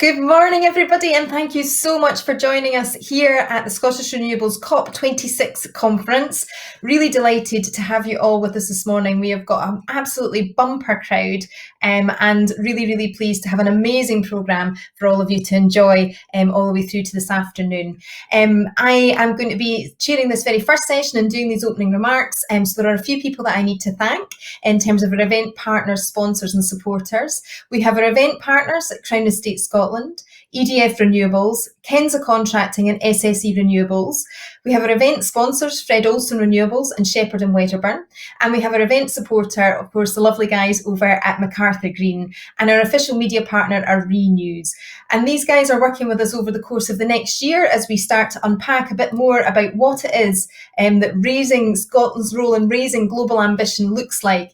Good morning, everybody, and thank you so much for joining us here at the Scottish Renewables COP26 conference. Really delighted to have you all with us this morning. We have got an absolutely bumper crowd and really pleased to have an amazing programme for all of you to enjoy all the way through to this afternoon. I am going to be chairing this very first session and doing these opening remarks, so there are a few people that I need to thank in terms of our event partners, sponsors and supporters. We have our event partners at Crown Estate Scotland, EDF Renewables, Kenza Contracting and SSE Renewables. We have our event sponsors, Fred Olsen Renewables and Shepherd and Wedderburn. And we have our event supporter, of course, the lovely guys over at MacArthur Green. And our official media partner are Renews. And these guys are working with us over the course of the next year as we start to unpack a bit more about what it is that raising Scotland's role in raising global ambition looks like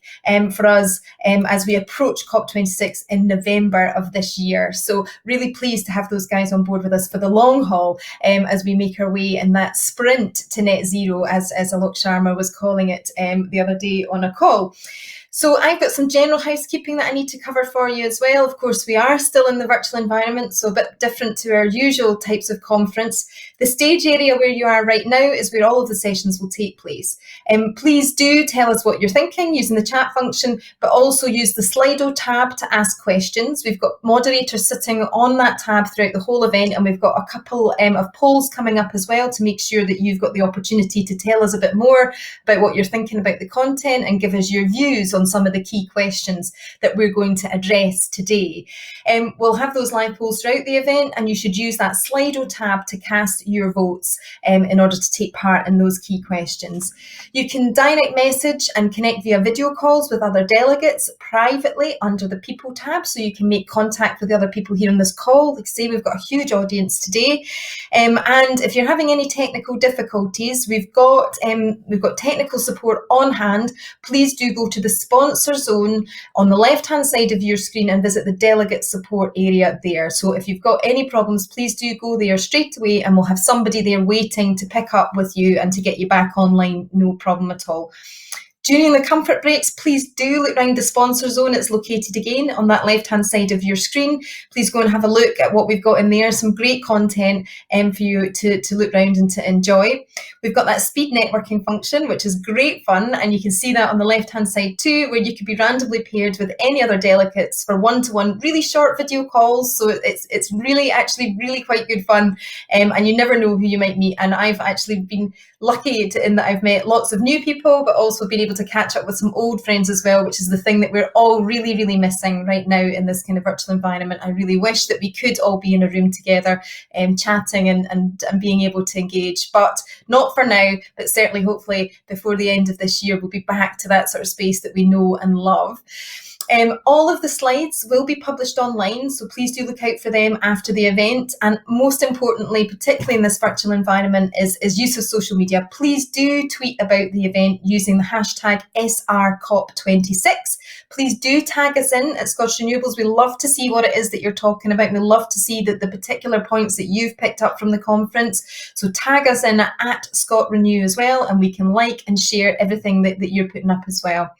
for us as we approach COP26 in November of this year. So really pleased to have those guys on board with us for the long haul as we make our way in that sprint to net zero, as Alok Sharma was calling it the other day on a call. So I've got some general housekeeping that I need to cover for you as well. Of course, we are still in the virtual environment, so a bit different to our usual types of conference. The stage area where you are right now is where all of the sessions will take place. Please do tell us what you're thinking using the chat function, but also use the Slido tab to ask questions. We've got moderators sitting on that tab throughout the whole event, and we've got a couple of polls coming up as well to make sure that you've got the opportunity to tell us a bit more about what you're thinking about the content and give us your views on some of the key questions that we're going to address today. We'll have those live polls throughout the event, and you should use that Slido tab to cast your votes in order to take part in those key questions. You can direct message and connect via video calls with other delegates privately under the People tab, so you can make contact with the other people here on this call. Like I say, we've got a huge audience today. And if you're having any technical difficulties, we've got technical support on hand. Please do go to the sponsor zone on the left-hand side of your screen and visit the delegate support area there. So if you've got any problems, please do go there straight away, and we'll have somebody there waiting to pick up with you and to get you back online, no problem at all. During the comfort breaks, please do look around the sponsor zone. It's located again on that left-hand side of your screen. Please go and have a look at what we've got in there. Some great content for you to look around and to enjoy. We've got that speed networking function, which is great fun, and you can see that on the left-hand side too, where you could be randomly paired with any other delegates for one-to-one, really short video calls. So it's really quite good fun, and you never know who you might meet. And I've actually been lucky in that I've met lots of new people, but also been able to catch up with some old friends as well, which is the thing that we're all really missing right now in this kind of virtual environment. I really wish that we could all be in a room together chatting and being able to engage, but not for now, but certainly hopefully before the end of this year we'll be back to that sort of space that we know and love. All of the slides will be published online, so please do look out for them after the event. And most importantly, particularly in this virtual environment, is use of social media. Please do tweet about the event using the hashtag SRCOP26. Please do tag us in at Scottish Renewables. We love to see what it is that you're talking about. We love to see the particular points that you've picked up from the conference. So tag us in at Scott Renew as well, and we can like and share everything that you're putting up as well.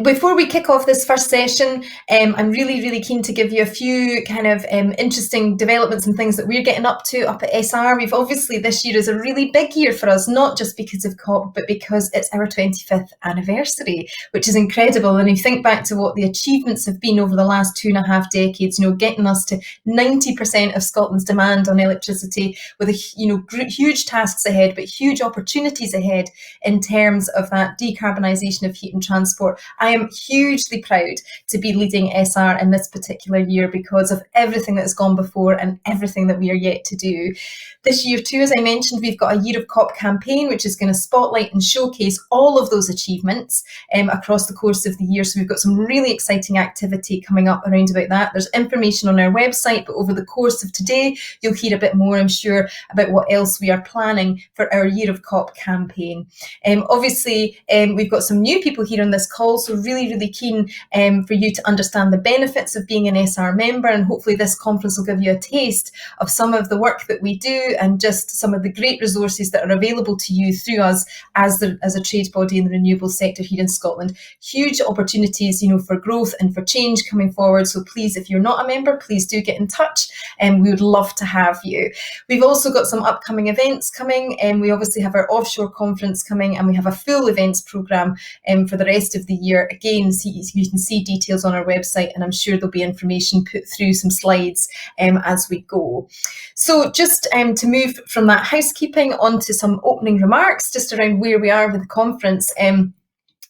Before we kick off this first session, I'm really keen to give you a few kind of interesting developments and things that we're getting up to up at SR. We've obviously, this year is a really big year for us, not just because of COP, but because it's our 25th anniversary, which is incredible. And if you think back to what the achievements have been over the last 2.5 decades, getting us to 90% of Scotland's demand on electricity, with huge tasks ahead, but huge opportunities ahead in terms of that decarbonisation of heat and transport. I am hugely proud to be leading SR in this particular year because of everything that has gone before and everything that we are yet to do. This year too, as I mentioned, we've got a Year of COP campaign, which is going to spotlight and showcase all of those achievements across the course of the year. So we've got some really exciting activity coming up around about that. There's information on our website, but over the course of today, you'll hear a bit more, I'm sure, about what else we are planning for our Year of COP campaign. Obviously, we've got some new people here on this call call. So really keen for you to understand the benefits of being an SR member, and hopefully this conference will give you a taste of some of the work that we do and just some of the great resources that are available to you through us as a trade body in the renewable sector here in Scotland. Huge opportunities, for growth and for change coming forward. So please, if you're not a member, please do get in touch, and we would love to have you. We've also got some upcoming events coming, and we obviously have our Offshore conference coming, and we have a full events programme for the rest of the year. Again, you can see details on our website, and I'm sure there'll be information put through some slides as we go. So just to move from that housekeeping onto some opening remarks just around where we are with the conference.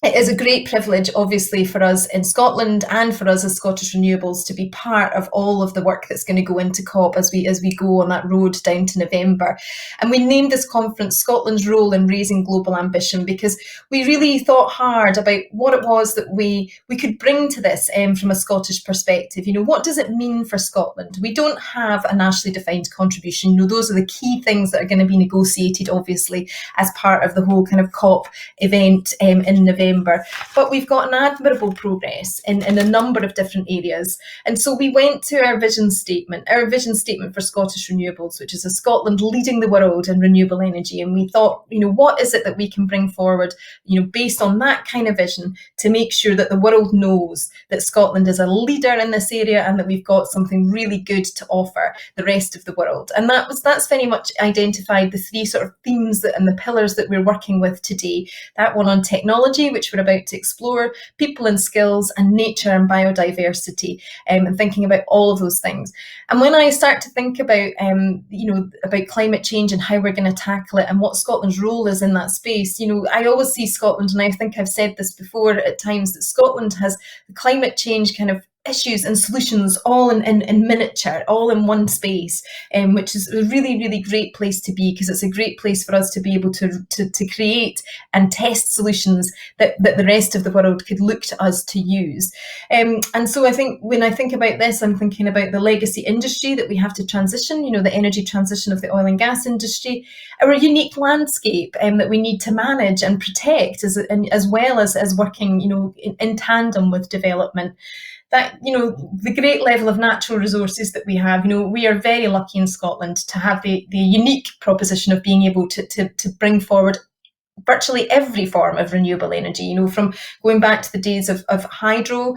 It is a great privilege, obviously, for us in Scotland and for us as Scottish Renewables to be part of all of the work that's going to go into COP as we go on that road down to November. And we named this conference Scotland's Role in Raising Global Ambition because we really thought hard about what it was that we could bring to this from a Scottish perspective. What does it mean for Scotland? We don't have a nationally defined contribution. Those are the key things that are going to be negotiated, obviously, as part of the whole kind of COP event in November. But we've got an admirable progress in a number of different areas. And so we went to our vision statement for Scottish Renewables, which is a Scotland leading the world in renewable energy. And we thought, what is it that we can bring forward, based on that kind of vision to make sure that the world knows that Scotland is a leader in this area and that we've got something really good to offer the rest of the world. And that's very much identified the three sort of themes and the pillars that we're working with today. That one on technology, which we're about to explore, people and skills, and nature and biodiversity, and thinking about all of those things. And when I start to think about, about climate change and how we're going to tackle it and what Scotland's role is in that space, I always see Scotland, and I think I've said this before at times, that Scotland has the climate change kind of issues and solutions all in miniature, all in one space, which is a really great place to be, because it's a great place for us to be able to create and test solutions that the rest of the world could look to us to use. And so I think when I think about this, I'm thinking about the legacy industry that we have to transition, the energy transition of the oil and gas industry, our unique landscape that we need to manage and protect, as well as working in tandem with development. That, the great level of natural resources that we have, we are very lucky in Scotland to have the unique proposition of being able to bring forward virtually every form of renewable energy, from going back to the days of hydro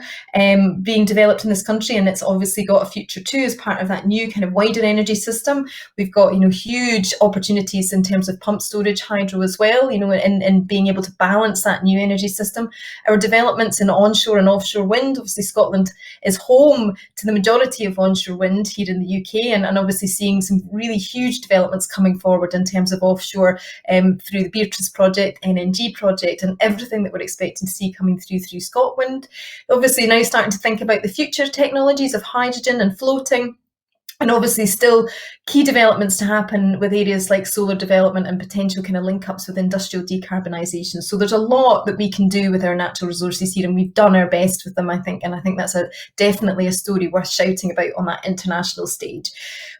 being developed in this country, and it's obviously got a future too as part of that new kind of wider energy system. We've got, huge opportunities in terms of pump storage hydro as well, and being able to balance that new energy system. Our developments in onshore and offshore wind, obviously Scotland is home to the majority of onshore wind here in the UK, and obviously seeing some really huge developments coming forward in terms of offshore through the Beatrice project, NNG project, and everything that we're expecting to see coming through Scotland. Obviously now starting to think about the future technologies of hydrogen and floating. And obviously still key developments to happen with areas like solar development and potential kind of link-ups with industrial decarbonisation. So there's a lot that we can do with our natural resources here, and we've done our best with them, I think. And I think that's definitely a story worth shouting about on that international stage.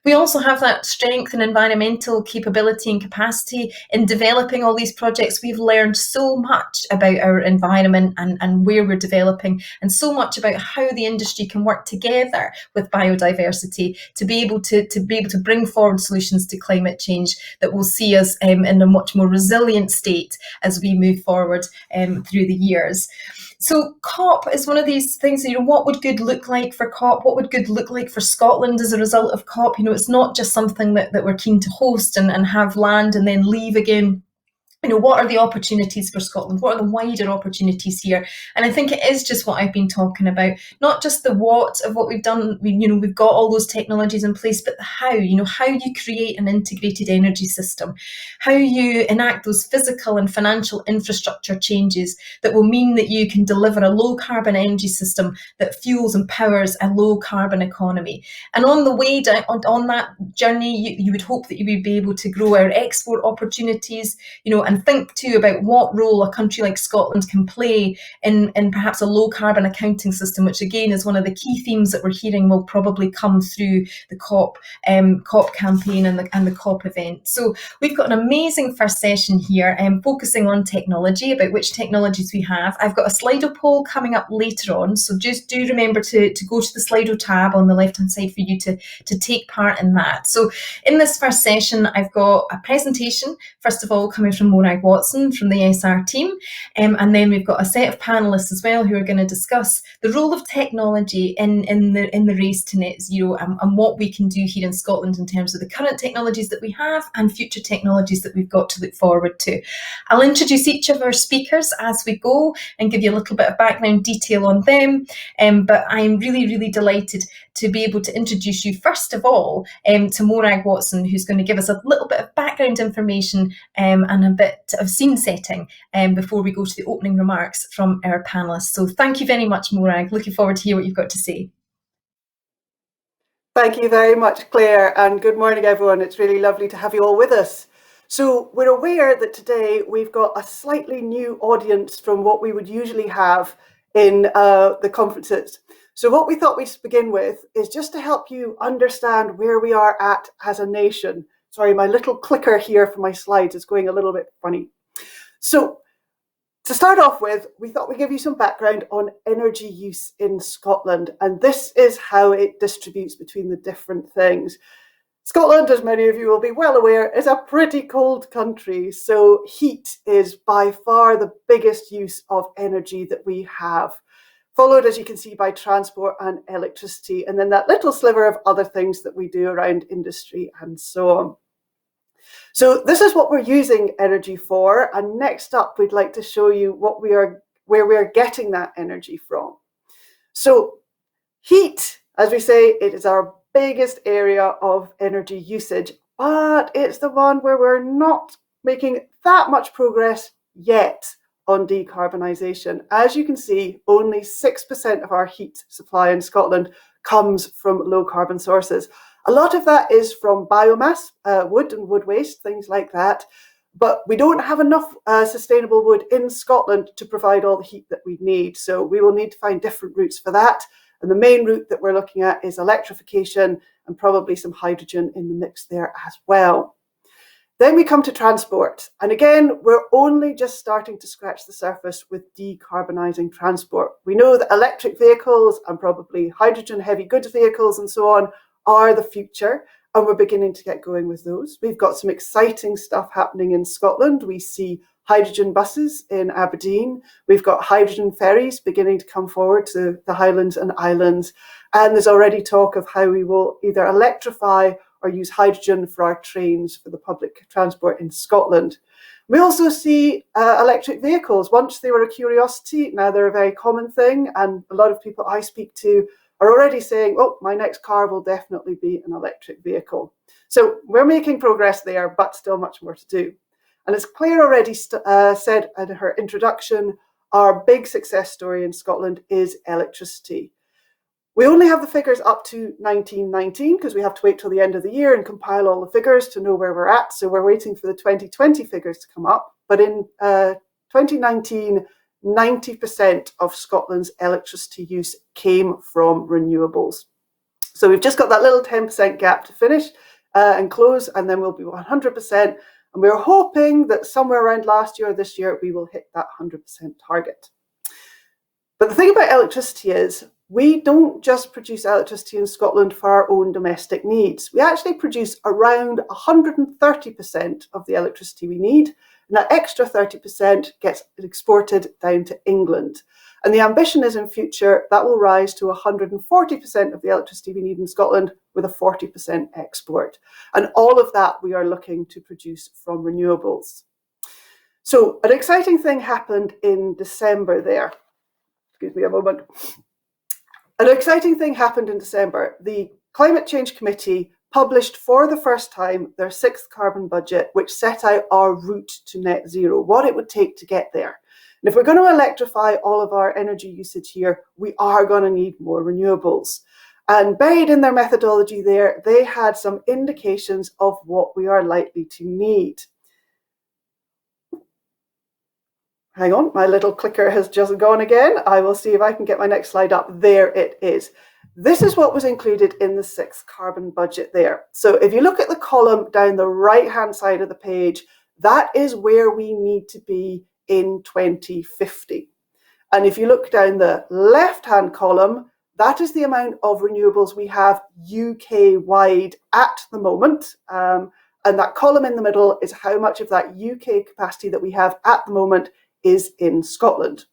We also have that strength and environmental capability and capacity in developing all these projects. We've learned so much about our environment and where we're developing, and so much about how the industry can work together with biodiversity to be able to bring forward solutions to climate change that will see us in a much more resilient state as we move forward through the years. So COP is one of these things, what would good look like for COP? What would good look like for Scotland as a result of COP? It's not just something that we're keen to host and have land and then leave again. What are the opportunities for Scotland? What are the wider opportunities here? And I think it is just what I've been talking about, not just the what of what we've done. We've got all those technologies in place, but the how, how you create an integrated energy system, how you enact those physical and financial infrastructure changes that will mean that you can deliver a low carbon energy system that fuels and powers a low carbon economy. And on the way down, on that journey, you would hope that you would be able to grow our export opportunities, and think too about what role a country like Scotland can play in perhaps a low carbon accounting system, which again is one of the key themes that we're hearing will probably come through the COP campaign and the COP event. So we've got an amazing first session here, focusing on technology, about which technologies we have. I've got a Slido poll coming up later on, so just do remember to go to the Slido tab on the left-hand side for you to take part in that. So in this first session, I've got a presentation, first of all, coming from Morag Watson from the SR team, and then we've got a set of panellists as well who are going to discuss the role of technology in the race to net zero, and what we can do here in Scotland in terms of the current technologies that we have and future technologies that we've got to look forward to. I'll introduce each of our speakers as we go and give you a little bit of background detail on them, but I'm really delighted to be able to introduce you first of all to Morag Watson, who's going to give us a little bit of background information and a bit of scene setting before we go to the opening remarks from our panellists. So thank you very much, Morag. Looking forward to hear what you've got to say. Thank you very much, Claire, and good morning, everyone. It's really lovely to have you all with us. So we're aware that today we've got a slightly new audience from what we would usually have in the conferences. So what we thought we'd begin with is just to help you understand where we are at as a nation. Sorry, my little clicker here for my slides is going a little bit funny. So to start off with, we thought we'd give you some background on energy use in Scotland, and this is how it distributes between the different things. Scotland, as many of you will be well aware, is a pretty cold country, so heat is by far the biggest use of energy that we have, followed, as you can see, by transport and electricity, and then that little sliver of other things that we do around industry and so on. So this is what we're using energy for, and next up we'd like to show you where we are getting that energy from. So heat, as we say, it is our biggest area of energy usage, but it's the one where we're not making that much progress yet on decarbonisation. As you can see, only 6% of our heat supply in Scotland comes from low carbon sources. A lot of that is from biomass, wood and wood waste, things like that. But we don't have enough sustainable wood in Scotland to provide all the heat that we need. So we will need to find different routes for that. And the main route that we're looking at is electrification and probably some hydrogen in the mix there as well. Then we come to transport. And again, we're only just starting to scratch the surface with decarbonising transport. We know that electric vehicles and probably hydrogen heavy goods vehicles and so on are the future, and we're beginning to get going with those. We've got some exciting stuff happening in Scotland. We see hydrogen buses in Aberdeen. We've got hydrogen ferries beginning to come forward to the Highlands and Islands. And there's already talk of how we will either electrify or use hydrogen for our trains for the public transport in Scotland. We also see electric vehicles. Once they were a curiosity, now they're a very common thing. And a lot of people I speak to are already saying, oh, my next car will definitely be an electric vehicle. So we're making progress there, but still much more to do. And as Claire already said in her introduction, our big success story in Scotland is electricity. We only have the figures up to 1919 because we have to wait till the end of the year and compile all the figures to know where we're at. So we're waiting for the 2020 figures to come up. But in 2019, 90% of Scotland's electricity use came from renewables. So we've just got that little 10% gap to finish and close, and then we'll be 100%. And we're hoping that somewhere around last year or this year, we will hit that 100% target. But the thing about electricity is we don't just produce electricity in Scotland for our own domestic needs. We actually produce around 130% of the electricity we need. And that extra 30% gets exported down to England. And the ambition is in future that will rise to 140% of the electricity we need in Scotland with a 40% export. And all of that we are looking to produce from renewables. So an exciting thing happened in December there. Excuse me a moment. An exciting thing happened in December. The Climate Change Committee published for the first time their 6th carbon budget, which set out our route to net zero, what it would take to get there. And if we're going to electrify all of our energy usage here, we are going to need more renewables. And buried in their methodology there, they had some indications of what we are likely to need. hang on, my little clicker has just gone again. I will see if I can get my next slide up. There it is. This is what was included in the 6th carbon budget there. So if you look at the column down the right-hand side of the page, that is where we need to be in 2050. And if you look down the left-hand column, that is the amount of renewables we have UK-wide at the moment. And that column in the middle is how much of that UK capacity that we have at the moment is in Scotland.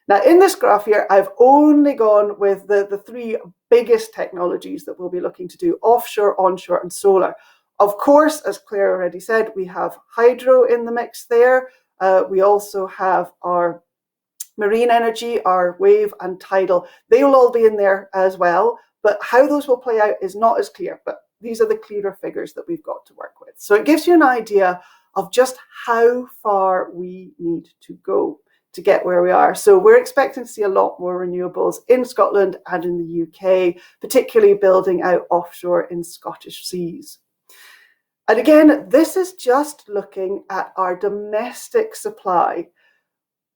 Now, in this graph here, I've only gone with the 3 biggest technologies that we'll be looking to do: offshore, onshore, and solar. Of course, as Claire already said, we have hydro in the mix there. We also have our marine energy, our wave and tidal. They will all be in there as well, but how those will play out is not as clear, but these are the clearer figures that we've got to work with. So it gives you an idea of just how far we need to go to get where we are. So we're expecting to see a lot more renewables in Scotland and in the UK, particularly building out offshore in Scottish seas. And again, this is just looking at our domestic supply.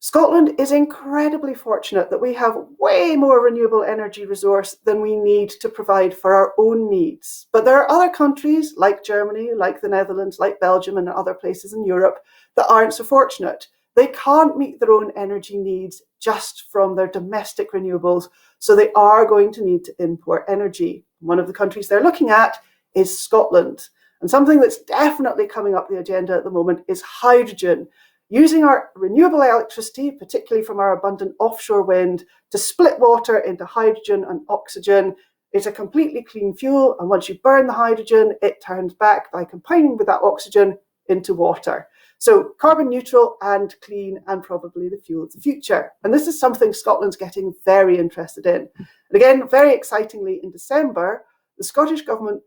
Scotland is incredibly fortunate that we have way more renewable energy resource than we need to provide for our own needs. But there are other countries like Germany, like the Netherlands, like Belgium and other places in Europe that aren't so fortunate. They can't meet their own energy needs just from their domestic renewables, so they are going to need to import energy. One of the countries they're looking at is Scotland. And something that's definitely coming up the agenda at the moment is hydrogen. Using our renewable electricity, particularly from our abundant offshore wind, to split water into hydrogen and oxygen. It's a completely clean fuel, and once you burn the hydrogen, it turns back by combining with that oxygen into water. So carbon neutral and clean, and probably the fuel of the future. And this is something Scotland's getting very interested in. And again, very excitingly, in December, the Scottish Government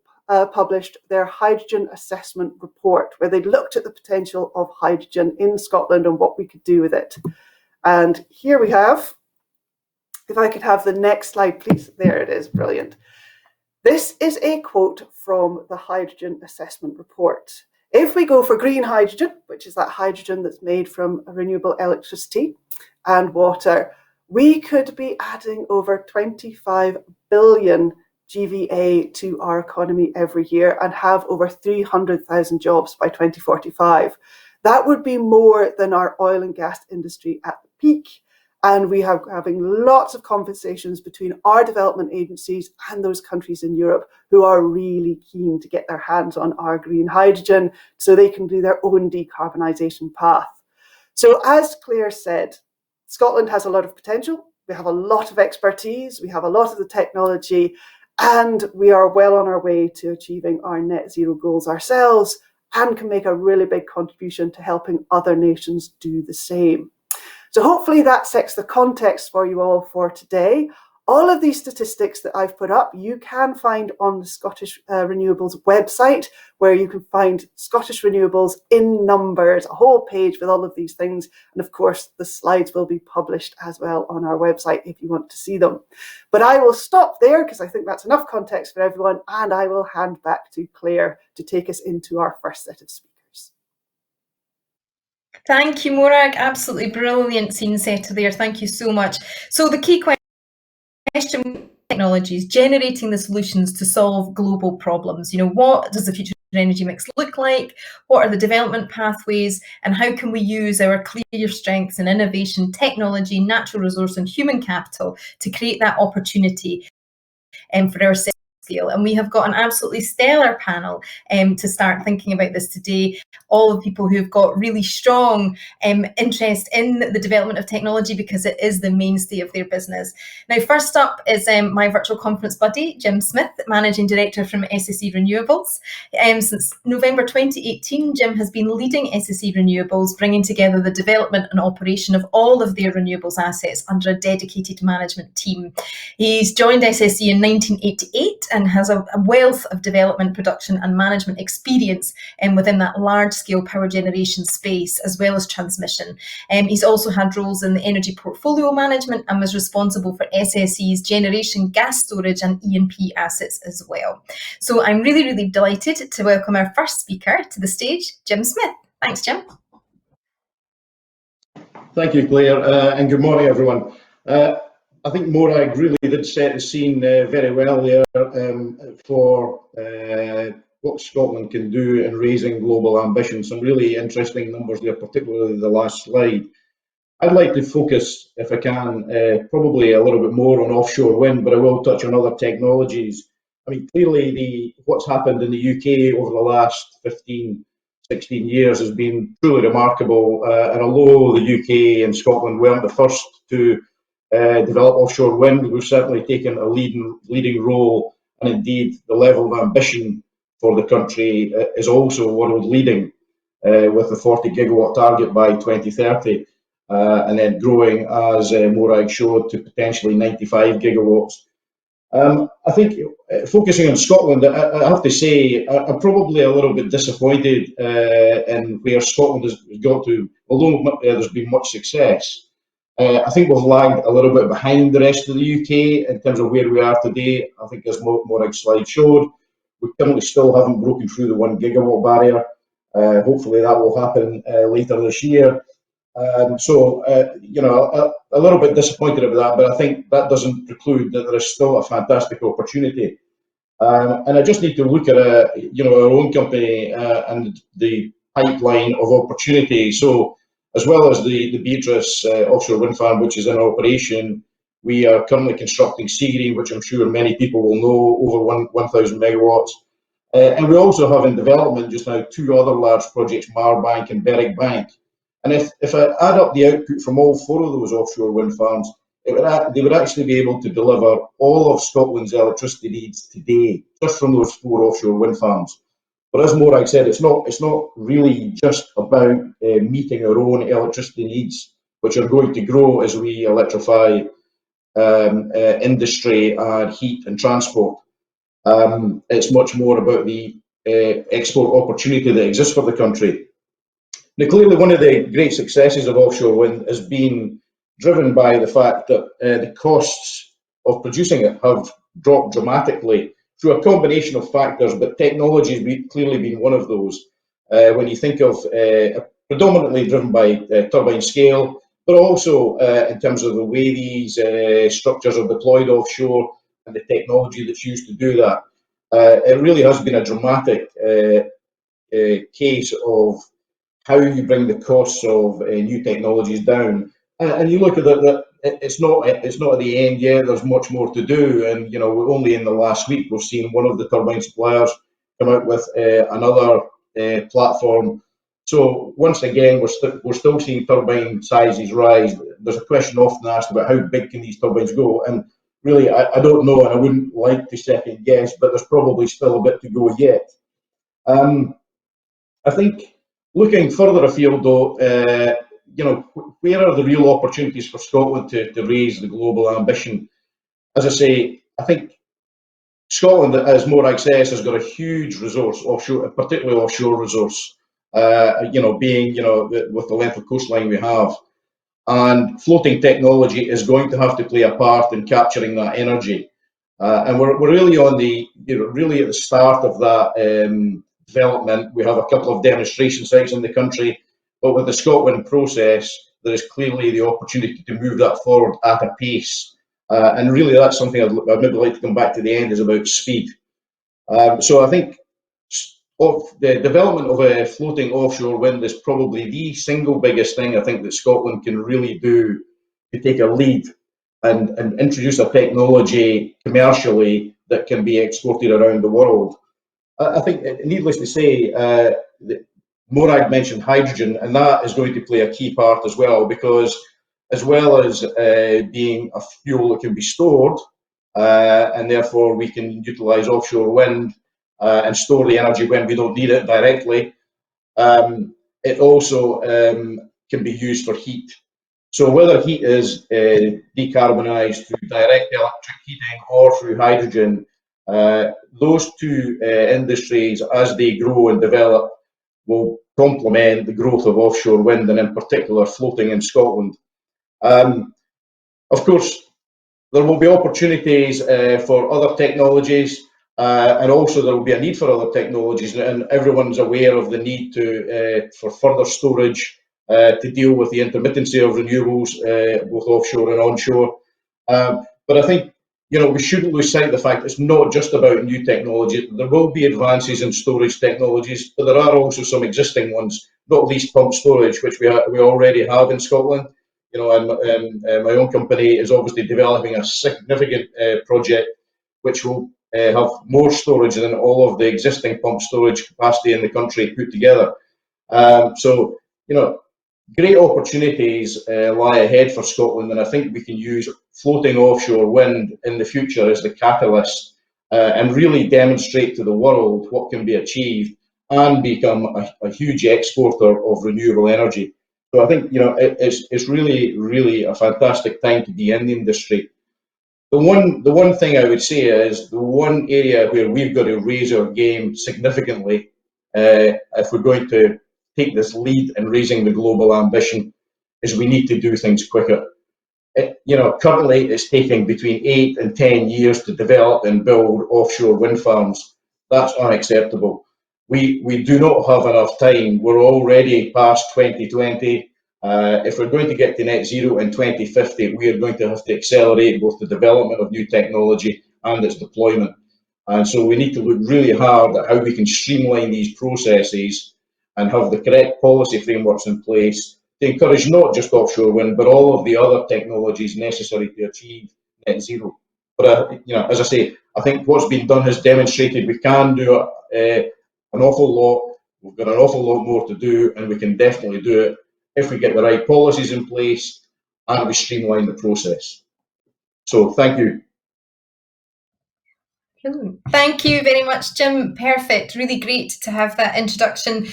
published their hydrogen assessment report, where they looked at the potential of hydrogen in Scotland and what we could do with it. And here we have, if I could have the next slide, please. There it is, brilliant. This is a quote from the hydrogen assessment report. If we go for green hydrogen, which is that hydrogen that's made from renewable electricity and water, we could be adding over 25 billion GVA to our economy every year and have over 300,000 jobs by 2045. That would be more than our oil and gas industry at the peak. And we are having lots of conversations between our development agencies and those countries in Europe who are really keen to get their hands on our green hydrogen so they can do their own decarbonisation path. So as Claire said, Scotland has a lot of potential. We have a lot of expertise. We have a lot of the technology. And we are well on our way to achieving our net zero goals ourselves and can make a really big contribution to helping other nations do the same. So hopefully that sets the context for you all for today. All of these statistics that I've put up, you can find on the Scottish Renewables website, where you can find Scottish Renewables in numbers, a whole page with all of these things. And of course, the slides will be published as well on our website if you want to see them. But I will stop there because I think that's enough context for everyone. And I will hand back to Claire to take us into our first set of speakers. Thank you, Morag. Absolutely brilliant scene setter there. Thank you so much. So the key question: technologies, generating the solutions to solve global problems. What does the future energy mix look like? What are the development pathways? And how can we use our clear strengths in innovation, technology, natural resource, and human capital to create that opportunity for our scale? And we have got an absolutely stellar panel to start thinking about this today. All the people who've got really strong interest in the development of technology, because it is the mainstay of their business. Now, first up is my virtual conference buddy, Jim Smith, Managing Director from SSE Renewables. Since November 2018, Jim has been leading SSE Renewables, bringing together the development and operation of all of their renewables assets under a dedicated management team. He's joined SSE in 1988 and has a wealth of development, production and management experience within that large-scale power generation space, as well as transmission. He's also had roles in the energy portfolio management and was responsible for SSE's generation, gas storage and E&P assets as well. So I'm really, really delighted to welcome our first speaker to the stage, Jim Smith. Thanks, Jim. Thank you, Claire, and good morning, everyone. I think Morag really did set the scene very well there for what Scotland can do in raising global ambition. Some really interesting numbers there, particularly the last slide. I'd like to focus, if I can, probably a little bit more on offshore wind, but I will touch on other technologies. I mean, clearly what's happened in the UK over the last 15, 16 years has been truly remarkable. And although the UK and Scotland weren't the first to develop offshore wind, we've certainly taken a leading role. And indeed, the level of ambition for the country is also world leading, with the 40 gigawatt target by 2030. And then growing, as Morag showed, to potentially 95 gigawatts. I think focusing on Scotland, I have to say, I'm probably a little bit disappointed in where Scotland has got to, although there's been much success. I think we've lagged a little bit behind the rest of the UK in terms of where we are today. I think, as Morag's slide showed, we currently still haven't broken through the 1 gigawatt barrier. Hopefully that will happen later this year. A little bit disappointed about that, but I think that doesn't preclude that there is still a fantastic opportunity. And I just need to look at our own company and the pipeline of opportunity. So, as well as the Beatrice offshore wind farm, which is in operation, we are currently constructing Seagreen, which I'm sure many people will know, over 1,000 megawatts. And we also have in development just now 2 other large projects, Marbank and Berwick Bank. And if I add up the output from all 4 of those offshore wind farms, they would actually be able to deliver all of Scotland's electricity needs today, just from those 4 offshore wind farms. But as Morag said, it's not really just about meeting our own electricity needs, which are going to grow as we electrify industry and heat and transport. It's much more about the export opportunity that exists for the country. Now, clearly, one of the great successes of offshore wind has been driven by the fact that the costs of producing it have dropped dramatically through a combination of factors, but technology has clearly been one of those. When you think of predominantly driven by turbine scale, but also in terms of the way these structures are deployed offshore and the technology that's used to do that, it really has been a dramatic case of how you bring the costs of new technologies down. And you look at it, it's not at the end yet. There's much more to do, and only in the last week we've seen one of the turbine suppliers come out with another platform. So once again, we're still seeing turbine sizes rise. There's a question often asked about how big can these turbines go, and really I don't know, and I wouldn't like to second guess, but there's probably still a bit to go yet. I think looking further afield, though, where are the real opportunities for Scotland to raise the global ambition? As I say, I think Scotland, as Morag says, has got a huge resource, offshore, particularly offshore resource. Being with the length of coastline we have, and floating technology is going to have to play a part in capturing that energy. And we're really on the really at the start of that development. We have a couple of demonstration sites in the country, but with the ScotWind process, there is clearly the opportunity to move that forward at a pace. And really, that's something I'd maybe like to come back to the end, is about speed. So I think the development of floating offshore wind is probably the single biggest thing I think that Scotland can really do to take a lead and introduce a technology commercially that can be exported around the world. I think, needless to say, Morag mentioned hydrogen, and that is going to play a key part as well, because as well as being a fuel that can be stored, and therefore we can utilise offshore wind and store the energy when we don't need it directly, it also can be used for heat. So whether heat is decarbonised through direct electric heating or through hydrogen, those 2 industries, as they grow and develop, will complement the growth of offshore wind, and in particular floating in Scotland. Of course, there will be opportunities for other technologies, and also there will be a need for other technologies, and everyone's aware of the need for further storage to deal with the intermittency of renewables, both offshore and onshore. But I think, we shouldn't lose sight of the fact it's not just about new technology. There will be advances in storage technologies, but there are also some existing ones, not least pump storage, which we already have in Scotland. And my own company is obviously developing a significant project which will have more storage than all of the existing pump storage capacity in the country put together. So, great opportunities lie ahead for Scotland, and I think we can use floating offshore wind in the future as the catalyst and really demonstrate to the world what can be achieved and become a huge exporter of renewable energy. So I think it's really, really a fantastic time to be in the industry. The one thing I would say is the one area where we've got to raise our game significantly if we're going to take this lead in raising the global ambition is we need to do things quicker. Currently it's taking between 8 and 10 years to develop and build offshore wind farms. That's unacceptable. We do not have enough time. We're already past 2020. If we're going to get to net zero in 2050, we are going to have to accelerate both the development of new technology and its deployment. And so we need to look really hard at how we can streamline these processes and have the correct policy frameworks in place to encourage not just offshore wind, but all of the other technologies necessary to achieve net zero. But as I say, I think what's been done has demonstrated we can do an awful lot. We've got an awful lot more to do, and we can definitely do it if we get the right policies in place and we streamline the process. So thank you. Thank you very much, Jim. Perfect. Really great to have that introduction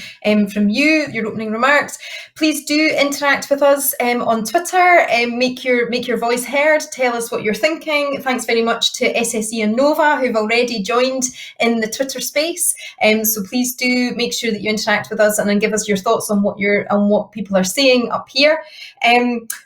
from you, your opening remarks. Please do interact with us on Twitter and make your voice heard. Tell us what you're thinking. Thanks very much to SSE and Nova who've already joined in the Twitter space. So please do make sure that you interact with us and then give us your thoughts on what people are saying up here.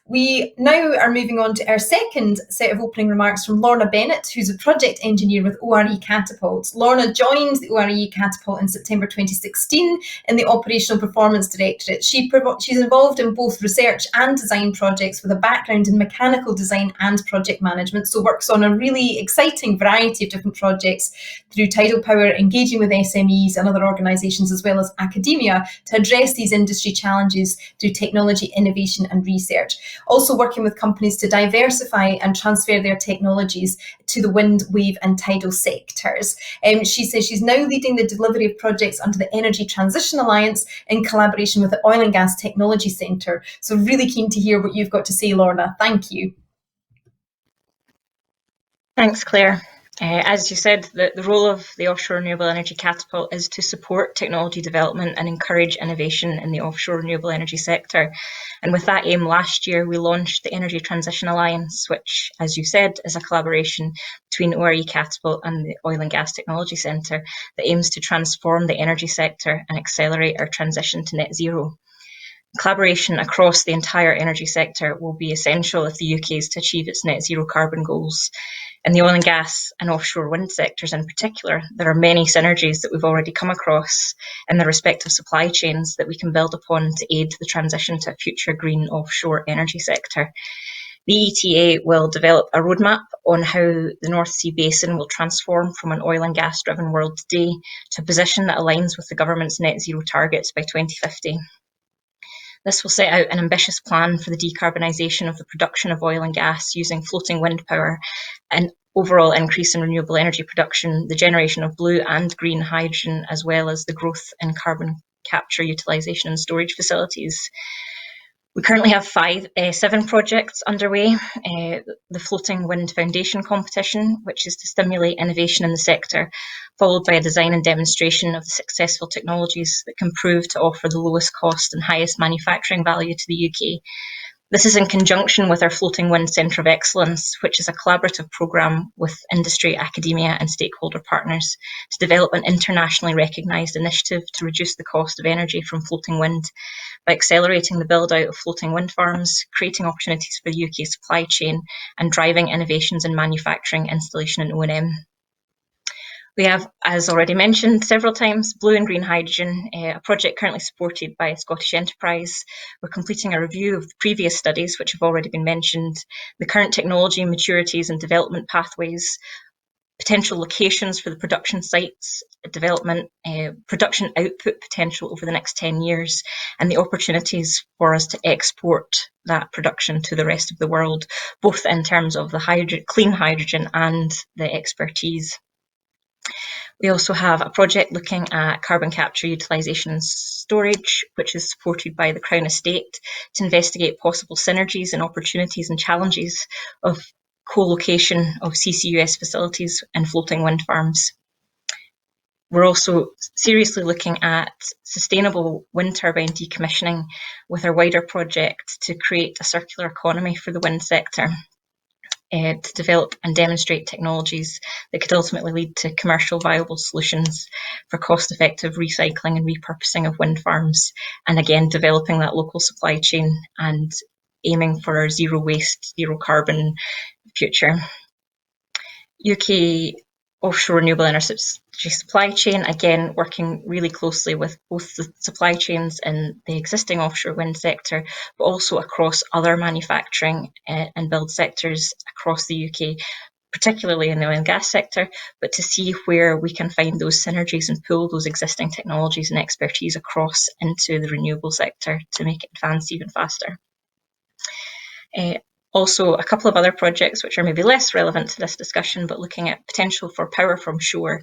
We now are moving on to our second set of opening remarks from Lorna Bennett, who's a project engineer with ORE Catapult. Lorna joined the ORE Catapult in September 2016 in the Operational Performance Directorate. She's involved in both research and design projects with a background in mechanical design and project management, so works on a really exciting variety of different projects through tidal power, engaging with SMEs and other organisations as well as academia to address these industry challenges through technology innovation and research. Also working with companies to diversify and transfer their technologies to the wind, wave and tidal sectors. She says she's now leading the delivery of projects under the Energy Transition Alliance in collaboration with the Oil and Gas Technology Centre. So really keen to hear what you've got to say, Lorna. Thank you. Thanks, Claire. As you said, the role of the Offshore Renewable Energy Catapult is to support technology development and encourage innovation in the offshore renewable energy sector. And with that aim, last year we launched the Energy Transition Alliance, which, as you said, is a collaboration between ORE Catapult and the Oil and Gas Technology Centre that aims to transform the energy sector and accelerate our transition to net zero. Collaboration across the entire energy sector will be essential if the UK is to achieve its net zero carbon goals. In the oil and gas and offshore wind sectors in particular, there are many synergies that we've already come across in the respective supply chains that we can build upon to aid the transition to a future green offshore energy sector. The ETA will develop a roadmap on how the North Sea Basin will transform from an oil and gas driven world today to a position that aligns with the government's net zero targets by 2050. This will set out an ambitious plan for the decarbonisation of the production of oil and gas using floating wind power, an overall increase in renewable energy production, the generation of blue and green hydrogen, as well as the growth in carbon capture, utilisation and storage facilities. We currently have 7 projects underway. The Floating Wind Foundation competition, which is to stimulate innovation in the sector, followed by a design and demonstration of the successful technologies that can prove to offer the lowest cost and highest manufacturing value to the UK. This is in conjunction with our Floating Wind Centre of Excellence, which is a collaborative programme with industry, academia and stakeholder partners to develop an internationally recognised initiative to reduce the cost of energy from floating wind by accelerating the build-out of floating wind farms, creating opportunities for the UK supply chain and driving innovations in manufacturing, installation and O&M. We have, as already mentioned several times, blue and green hydrogen, a project currently supported by a Scottish enterprise. We're completing a review of the previous studies, which have already been mentioned, the current technology maturities and development pathways, potential locations for the production sites, development, production output potential over the next 10 years, and the opportunities for us to export that production to the rest of the world, both in terms of the clean hydrogen and the expertise. We also have a project looking at carbon capture, utilisation and storage, which is supported by the Crown Estate to investigate possible synergies and opportunities and challenges of co-location of CCUS facilities and floating wind farms. We're also seriously looking at sustainable wind turbine decommissioning with our wider project to create a circular economy for the wind sector. To develop and demonstrate technologies that could ultimately lead to commercial viable solutions for cost-effective recycling and repurposing of wind farms, and again developing that local supply chain and aiming for a zero waste, zero carbon future. UK offshore renewable energy supply chain, again working really closely with both the supply chains in the existing offshore wind sector, but also across other manufacturing and build sectors across the UK, particularly in the oil and gas sector, but to see where we can find those synergies and pull those existing technologies and expertise across into the renewable sector to make it advance even faster. Also, a couple of other projects which are maybe less relevant to this discussion, but looking at potential for power from shore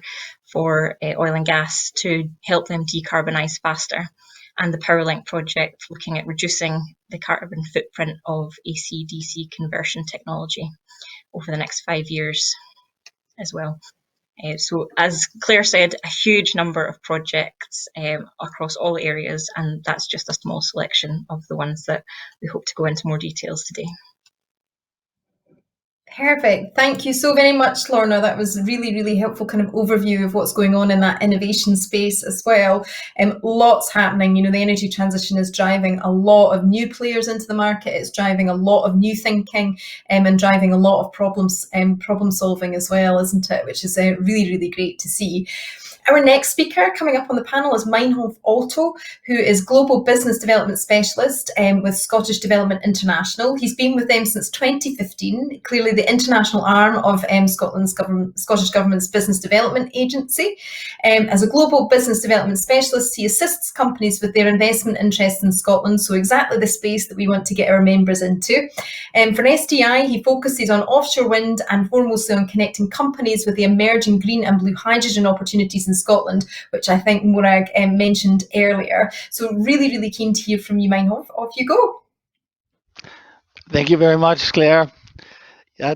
for oil and gas to help them decarbonise faster. And the PowerLink project looking at reducing the carbon footprint of AC-DC conversion technology over the next 5 years as well. So as Claire said, a huge number of projects across all areas, and that's just a small selection of the ones that we hope to go into more details today. Perfect. Thank you so very much, Lorna. That was really, really helpful kind of overview of what's going on in that innovation space as well. Lots happening. You know, the energy transition is driving a lot of new players into the market. It's driving a lot of new thinking and driving a lot of problem solving as well, isn't it? Which is really, really great to see. Our next speaker coming up on the panel is Meinhof Otto, who is Global Business Development Specialist with Scottish Development International. He's been with them since 2015, clearly the international arm of Scottish Government's Business Development Agency. As a Global Business Development Specialist, he assists companies with their investment interests in Scotland, so exactly the space that we want to get our members into. For an STI, he focuses on offshore wind and foremost on connecting companies with the emerging green and blue hydrogen opportunities in Scotland, which I think Morag mentioned earlier. So really, really keen to hear from you, Meinhof. Off you go. Thank you very much, Claire.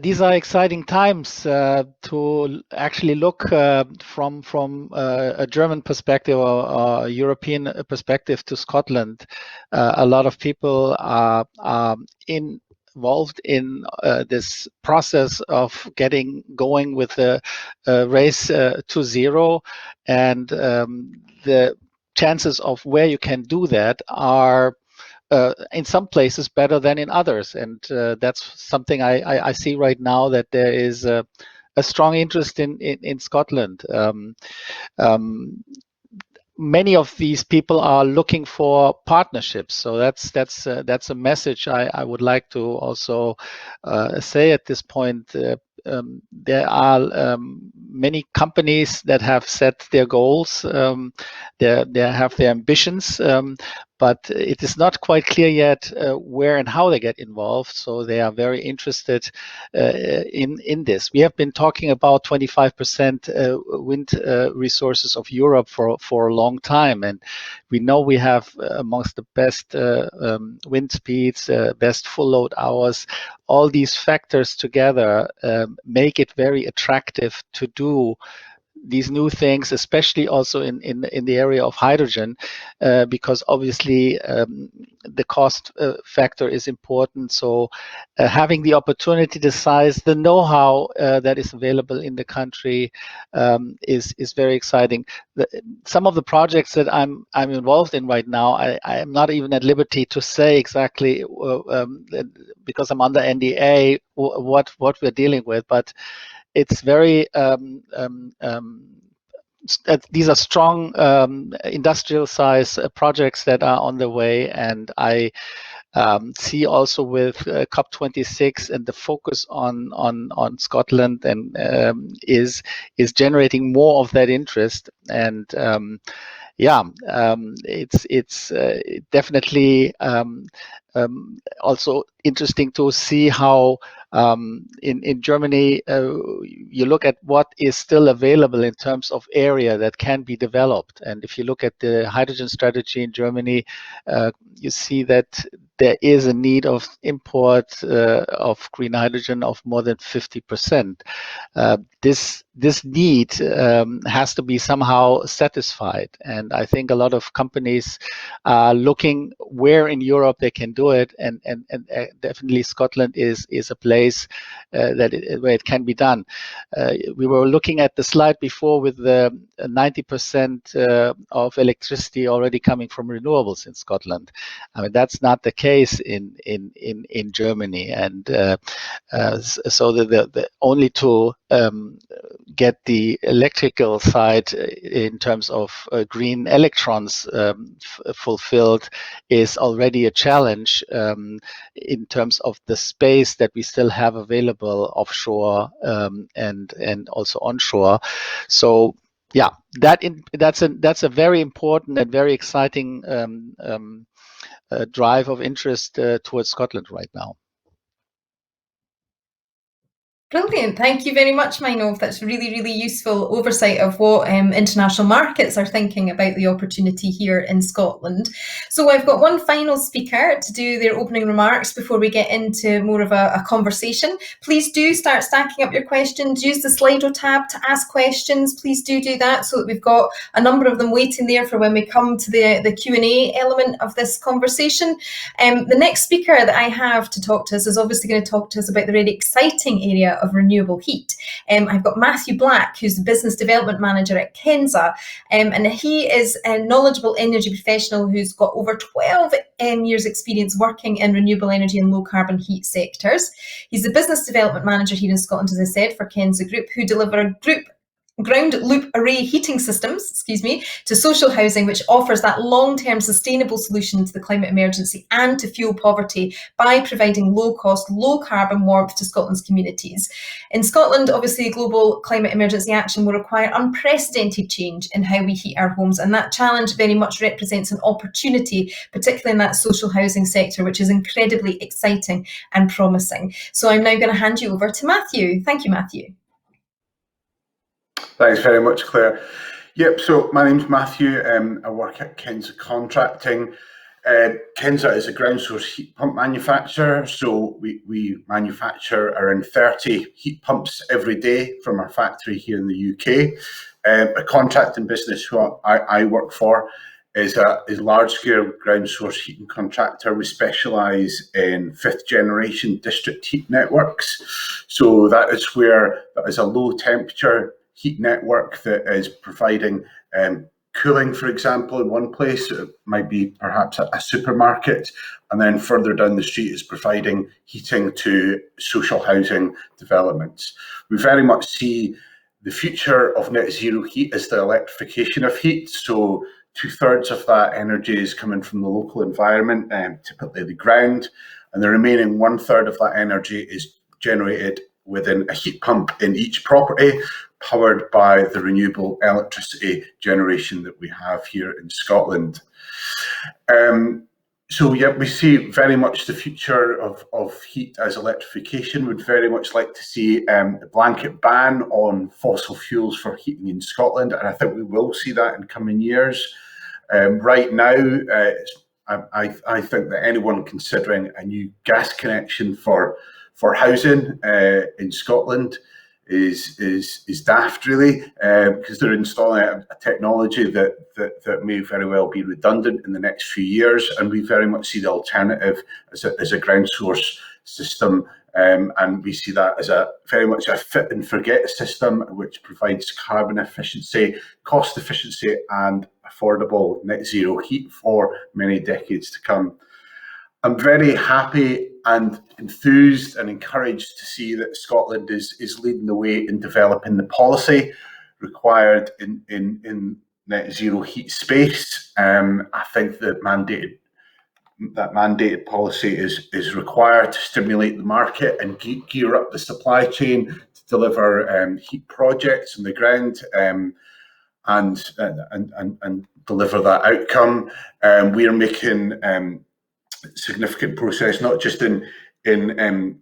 These are exciting times to actually look from a German perspective or a European perspective to Scotland. A lot of people are involved in this process of getting going with the race to zero, and the chances of where you can do that are in some places better than in others, and that's something I see right now, that there is a strong interest in Scotland. Many of these people are looking for partnerships, so that's a message I would like to also say at this point. There are many companies that have set their goals, they have their ambitions, but it is not quite clear yet where and how they get involved. So they are very interested in this. We have been talking about 25% wind resources of Europe for a long time, and we know we have amongst the best wind speeds, best full load hours. All these factors together make it very attractive to do these new things, especially also in the area of hydrogen, because obviously the cost factor is important. So having the opportunity to size the know-how that is available in the country is very exciting. Some of the projects that I'm involved in right now, I am not even at liberty to say exactly because I'm under NDA what we're dealing with, but it's very these are strong industrial size projects that are on the way, and I see also with COP26 and the focus on Scotland and is generating more of that interest. And it's definitely also interesting to see how in Germany you look at what is still available in terms of area that can be developed. And if you look at the hydrogen strategy in Germany, you see that there is a need of import of green hydrogen of more than 50%. This need has to be somehow satisfied, and I think a lot of companies are looking where in Europe they can do it, and definitely Scotland is a place where it can be done. We were looking at the slide before with the 90% of electricity already coming from renewables in Scotland. I mean, that's not the case in Germany, and so the only to get the electrical side in terms of green electrons fulfilled is already a challenge in terms of the space that we still have available offshore and also onshore. So yeah, that's a very important and very exciting drive of interest towards Scotland right now. Brilliant. Thank you very much, Meinolf. That's really, really useful oversight of what international markets are thinking about the opportunity here in Scotland. So I've got one final speaker to do their opening remarks before we get into more of a conversation. Please do start stacking up your questions. Use the Slido tab to ask questions. Please do that so that we've got a number of them waiting there for when we come to the Q&A element of this conversation. The next speaker that I have to talk to us is obviously going to talk to us about the really exciting area of renewable heat. I've got Matthew Black, who's the Business Development Manager at Kenza, and he is a knowledgeable energy professional who's got over 12 years experience working in renewable energy and low carbon heat sectors. He's the Business Development Manager here in Scotland, as I said, for Kenza Group, who deliver a group ground loop array heating systems, to social housing, which offers that long-term sustainable solution to the climate emergency and to fuel poverty by providing low-cost, low-carbon warmth to Scotland's communities. In Scotland, obviously, global climate emergency action will require unprecedented change in how we heat our homes, and that challenge very much represents an opportunity, particularly in that social housing sector, which is incredibly exciting and promising. So I'm now going to hand you over to Matthew. Thank you, Matthew. Thanks very much, Claire. Yep, so my name's Matthew. I work at Kenza Contracting. Kenza is a ground source heat pump manufacturer, so we manufacture around 30 heat pumps every day from our factory here in the UK. A contracting business who I work for is a large-scale ground source heating contractor. We specialise in 5th generation district heat networks. So that is a low temperature heat network that is providing cooling, for example, in one place. It might be perhaps a supermarket, and then further down the street is providing heating to social housing developments. We very much see the future of net zero heat as the electrification of heat. So 2/3 of that energy is coming from the local environment, typically the ground, and the remaining 1/3 of that energy is generated within a heat pump in each property, powered by the renewable electricity generation that we have here in Scotland. So yeah, we see very much the future of heat as electrification. We'd very much like to see a blanket ban on fossil fuels for heating in Scotland, and I think we will see that in coming years. Right now, I think that anyone considering a new gas connection for housing in Scotland is daft, really, because they're installing a technology that may very well be redundant in the next few years, and we very much see the alternative as a ground source system, and we see that as very much a fit and forget system which provides carbon efficiency, cost efficiency, and affordable net zero heat for many decades to come. I'm very happy and enthused and encouraged to see that Scotland is leading the way in developing the policy required in net zero heat space. I think that mandated policy is required to stimulate the market and gear up the supply chain to deliver heat projects on the ground and deliver that outcome. We are making significant progress, not just in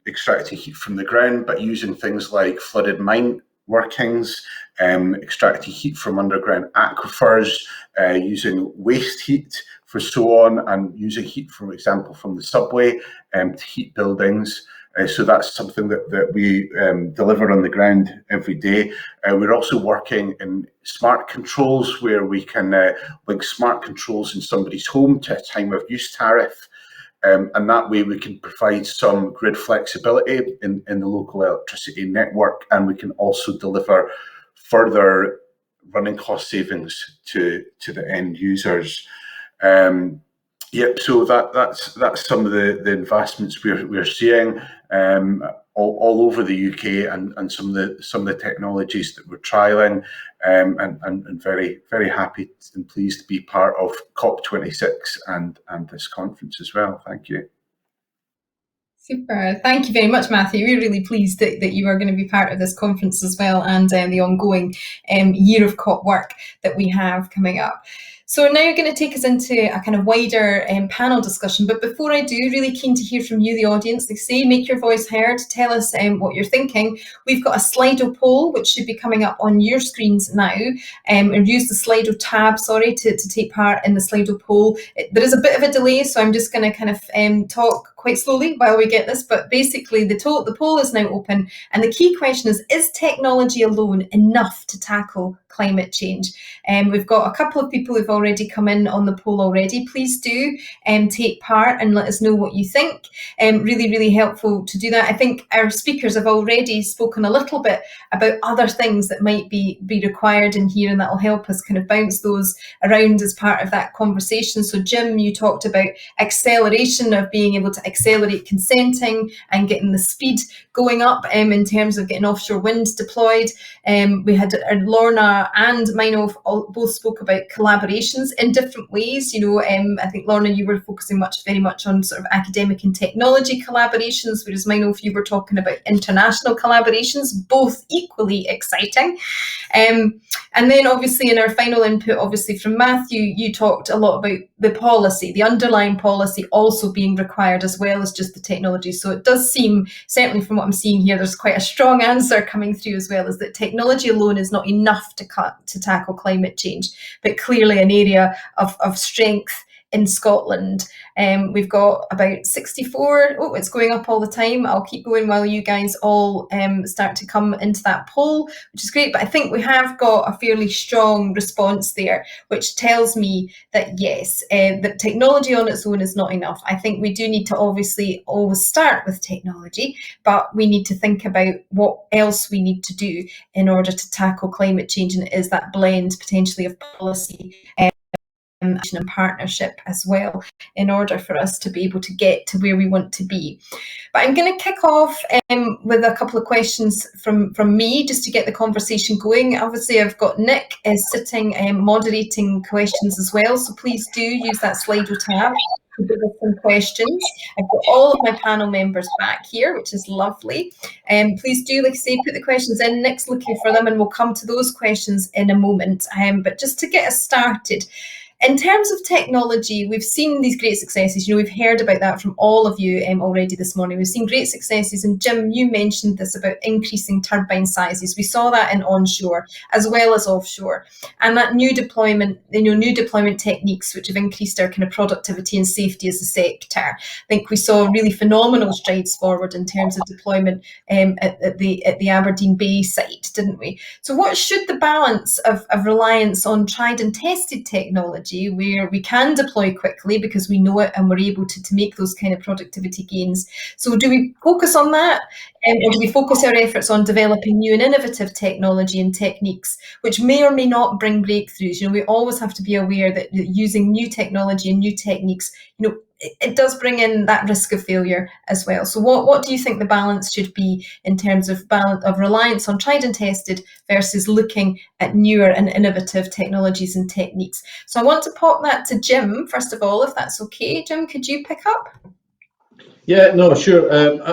extracting heat from the ground, but using things like flooded mine workings, extracting heat from underground aquifers, using waste heat for so on, and using heat, for example, from the subway to heat buildings. So that's something that we deliver on the ground every day. We're also working in smart controls, where we can link smart controls in somebody's home to a time of use tariff. And that way we can provide some grid flexibility in the local electricity network, and we can also deliver further running cost savings to the end users. Yep, so that's some of the investments we're seeing all over the UK, and some of the technologies that we're trialling, and very happy and pleased to be part of COP26 and this conference as well. Thank you. Super. Thank you very much, Matthew. We're really pleased that you are going to be part of this conference as well, and the ongoing year of COP work that we have coming up. So now you're going to take us into a kind of wider panel discussion. But before I do, really keen to hear from you, the audience. They say, make your voice heard, tell us what you're thinking. We've got a Slido poll, which should be coming up on your screens now. And use the Slido tab, to take part in the Slido poll. There is a bit of a delay, so I'm just going to kind of talk quite slowly while we get this, but basically the poll is now open, and the key question is technology alone enough to tackle climate change? We've got a couple of people who've already come in on the poll already. Please do take part and let us know what you think. Really, really helpful to do that. I think our speakers have already spoken a little bit about other things that might be required in here, and that will help us kind of bounce those around as part of that conversation. So Jim, you talked about acceleration, of being able to accelerate consenting and getting the speed going up in terms of getting offshore wind deployed. We had Lorna and Mino both spoke about collaborations in different ways. I think Lorna, you were focusing very much on sort of academic and technology collaborations, whereas Mino, you were talking about international collaborations, both equally exciting. And then obviously in our final input, obviously from Matthew, you talked a lot about the policy, the underlying policy also being required as well as just the technology. So it does seem, certainly from what I'm seeing here, there's quite a strong answer coming through as well, is that technology alone is not enough to tackle climate change, but clearly an area of strength in Scotland. We've got about 64. Oh, it's going up all the time. I'll keep going while you guys all start to come into that poll, which is great. But I think we have got a fairly strong response there, which tells me that yes, that technology on its own is not enough. I think we do need to obviously always start with technology, but we need to think about what else we need to do in order to tackle climate change, and it is that blend potentially of policy and partnership as well, in order for us to be able to get to where we want to be. But I'm going to kick off with a couple of questions from me, just to get the conversation going. Obviously, I've got Nick sitting moderating questions as well, so please do use that Slido tab to give us some questions. I've got all of my panel members back here, which is lovely. Please do, like I say, put the questions in. Nick's looking for them, and we'll come to those questions in a moment. But just to get us started, in terms of technology, we've seen these great successes. We've heard about that from all of you already this morning. We've seen great successes, and Jim, you mentioned this about increasing turbine sizes. We saw that in onshore as well as offshore, and that new deployment techniques which have increased our kind of productivity and safety as a sector. I think we saw really phenomenal strides forward in terms of deployment at the Aberdeen Bay site, didn't we? So what should the balance of reliance on tried and tested technology, where we can deploy quickly because we know it and we're able to make those kind of productivity gains? So do we focus on that, or do we focus our efforts on developing new and innovative technology and techniques which may or may not bring breakthroughs? We always have to be aware that using new technology and new techniques, it does bring in that risk of failure as well. So what do you think the balance should be in terms of reliance on tried and tested versus looking at newer and innovative technologies and techniques? So I want to pop that to Jim, first of all, if that's okay. Jim, could you pick up? Yeah, no, sure.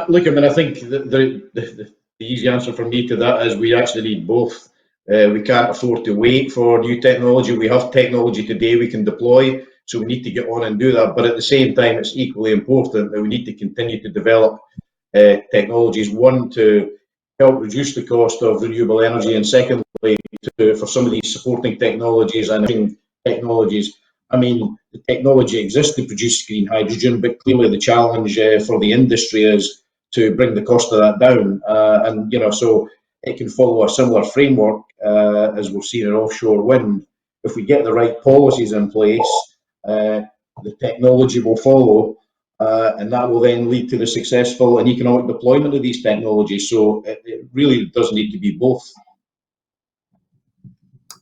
Look, I mean, I think the easy answer for me to that is we actually need both. We can't afford to wait for new technology. We have technology today we can deploy, so we need to get on and do that. But at the same time, it's equally important that we need to continue to develop technologies. One, to help reduce the cost of renewable energy, and secondly, for some of these supporting technologies and technologies. I mean, the technology exists to produce green hydrogen, but clearly the challenge for the industry is to bring the cost of that down. And, so it can follow a similar framework as we've seen in offshore wind. If we get the right policies in place, the technology will follow, and that will then lead to the successful and economic deployment of these technologies. So it really does need to be both.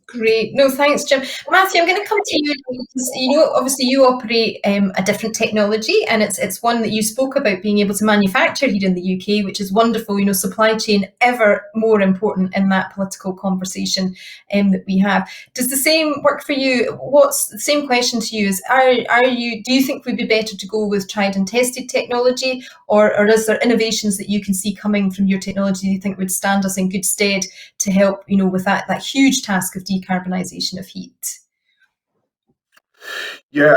Great. No, thanks, Jim. Matthew, I'm going to come to you because obviously you operate a different technology, and it's one that you spoke about being able to manufacture here in the UK, which is wonderful. Supply chain ever more important in that political conversation that we have. Does the same work for you? What's the same question to you? Is do you think we'd be better to go with tried and tested technology, or is there innovations that you can see coming from your technology you think would stand us in good stead to help, with that huge task of decarbonisation of heat? Yeah,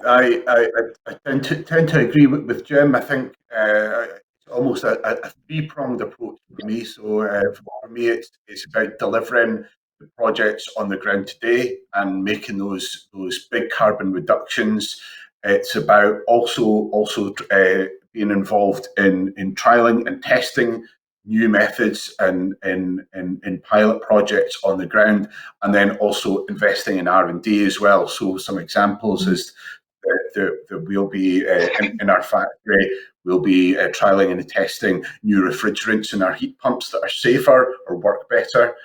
I tend to agree with Jim. I think it's almost a three-pronged approach for me. So for me, it's about delivering the projects on the ground today and making those big carbon reductions. It's about also being involved in trialing and testing new methods and in pilot projects on the ground, and then also investing in R&D as well. So some examples is that we'll be in our factory, we'll be trialing and testing new refrigerants in our heat pumps that are safer or work better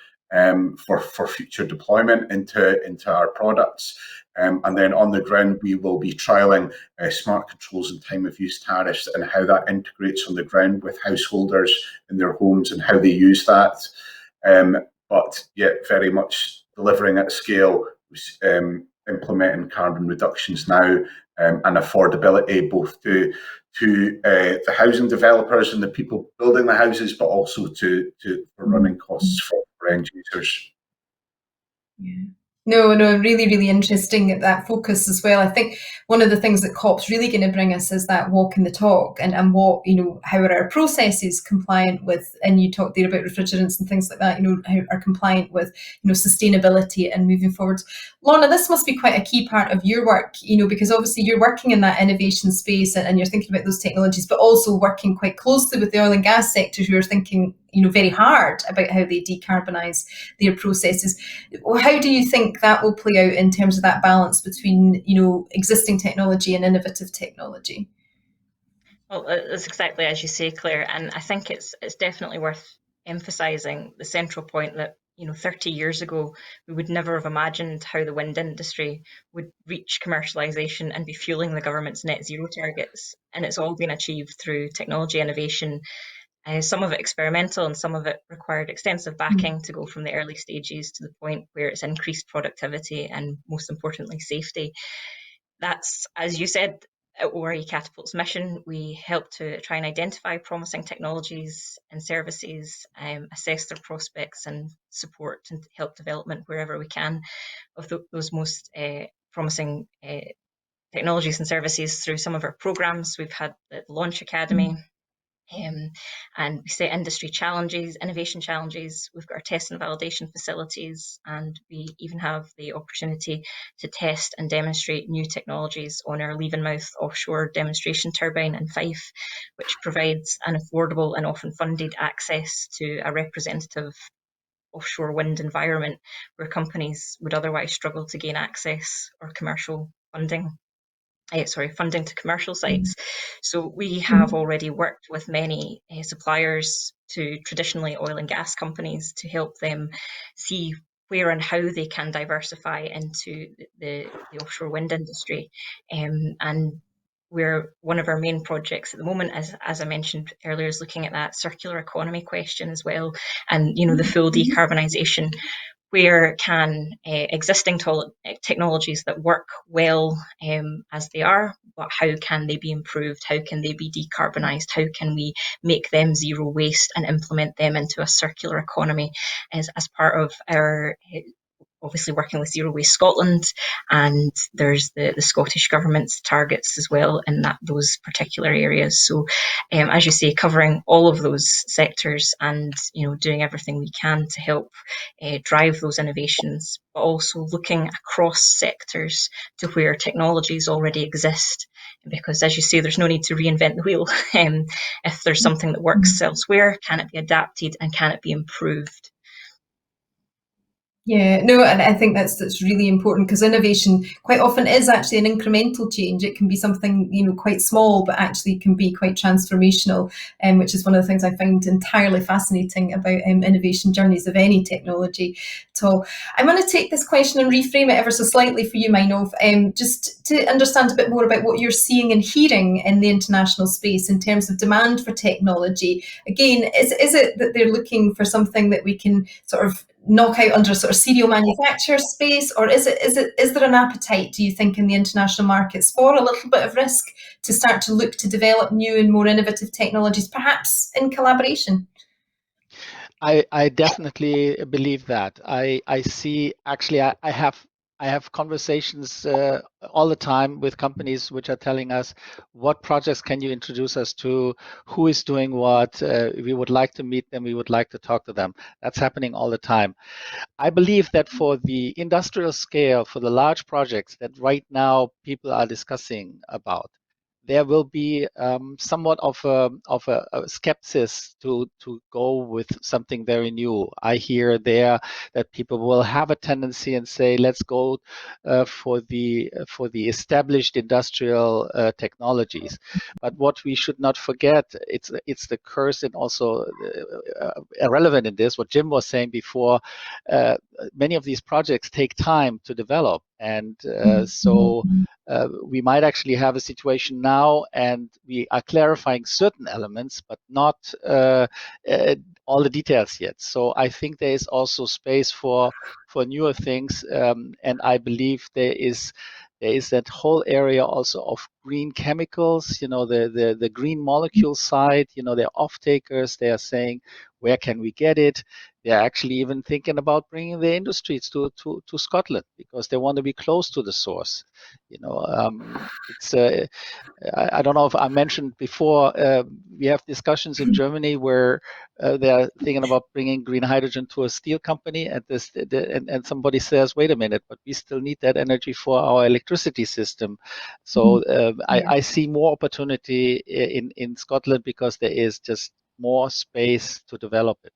for future deployment into our products. And then on the ground, we will be trialing smart controls and time of use tariffs and how that integrates on the ground with householders in their homes and how they use that. But yet very much delivering at scale, implementing carbon reductions now and affordability both to the housing developers and the people building the houses, but also for running costs for end users. Yeah. No, really, really interesting, that focus as well. I think one of the things that COP's really going to bring us is that walking the talk and what, how are our processes compliant with, and you talked there about refrigerants and things like that, how are compliant with, sustainability and moving forward. Lorna, this must be quite a key part of your work, because obviously you're working in that innovation space and you're thinking about those technologies, but also working quite closely with the oil and gas sector who are thinking, very hard about how they decarbonise their processes. How do you think that will play out in terms of that balance between, existing technology and innovative technology? Well, it's exactly as you say, Claire, and I think it's definitely worth emphasising the central point that 30 years ago we would never have imagined how the wind industry would reach commercialisation and be fueling the government's net zero targets, and it's all been achieved through technology innovation. Some of it experimental and some of it required extensive backing to go from the early stages to the point where it's increased productivity and, most importantly, safety. That's, as you said, ORE Catapult's mission. We help to try and identify promising technologies and services, assess their prospects and support and help development wherever we can of those most promising technologies and services through some of our programs. We've had the Launch Academy. And we set industry challenges, innovation challenges. We've got our test and validation facilities, and we even have the opportunity to test and demonstrate new technologies on our Leavenmouth offshore demonstration turbine in Fife, which provides an affordable and often funded access to a representative offshore wind environment where companies would otherwise struggle to gain access or commercial funding. Funding to commercial sites. So we have already worked with many suppliers to traditionally oil and gas companies to help them see where and how they can diversify into the offshore wind industry. And where one of our main projects at the moment, as I mentioned earlier, is looking at that circular economy question as well, and the full decarbonisation. Where can existing technologies that work well as they are, but how can they be improved? How can they be decarbonised? How can we make them zero waste and implement them into a circular economy as part of our obviously working with Zero Waste Scotland, and there's the Scottish Government's targets as well in those particular areas. So as you say, covering all of those sectors and doing everything we can to help drive those innovations, but also looking across sectors to where technologies already exist. Because as you say, there's no need to reinvent the wheel. If there's something that works elsewhere, can it be adapted and can it be improved? Yeah, no, and I think that's really important, because innovation quite often is actually an incremental change. It can be something quite small, but actually can be quite transformational, which is one of the things I find entirely fascinating about innovation journeys of any technology. So I'm going to take this question and reframe it ever so slightly for you, Mainov, just to understand a bit more about what you're seeing and hearing in the international space in terms of demand for technology. Again, is it that they're looking for something that we can sort of knock out under sort of serial manufacture space, or is there an appetite, do you think, in the international markets for a little bit of risk to start to look to develop new and more innovative technologies, perhaps in collaboration? I definitely believe that. I see, actually, I have conversations all the time with companies which are telling us, what projects can you introduce us to, who is doing what, we would like to meet them, we would like to talk to them. That's happening all the time. I believe that for the industrial scale, for the large projects that right now people are discussing about, there will be somewhat of a skepsis to go with something very new. I hear there that people will have a tendency and say, let's go for the established industrial technologies. But what we should not forget, it's the curse and also irrelevant in this, what Jim was saying before, many of these projects take time to develop. And so we might actually have a situation now, and we are clarifying certain elements, but not all the details yet. So I think there is also space for newer things, and I believe there is that whole area also of green chemicals, the green molecule side, they're off takers, they are saying, where can we get it? They're actually even thinking about bringing the industries to Scotland, because they want to be close to the source. It's I don't know if I mentioned before, we have discussions in Germany where they're thinking about bringing green hydrogen to a steel company, and somebody says, wait a minute, but we still need that energy for our electricity system. So I see more opportunity in Scotland, because there is just more space to develop it.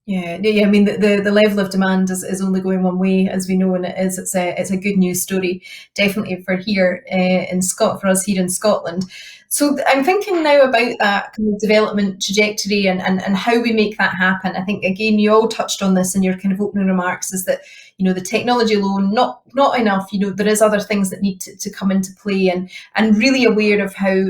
Yeah. I mean, the level of demand is only going one way, as we know, and it's a good news story, definitely for here for us here in Scotland. So I'm thinking now about that kind of development trajectory and how we make that happen. I think, again, you all touched on this in your kind of opening remarks, is that the technology alone not enough. There is other things that need to come into play, and really aware of how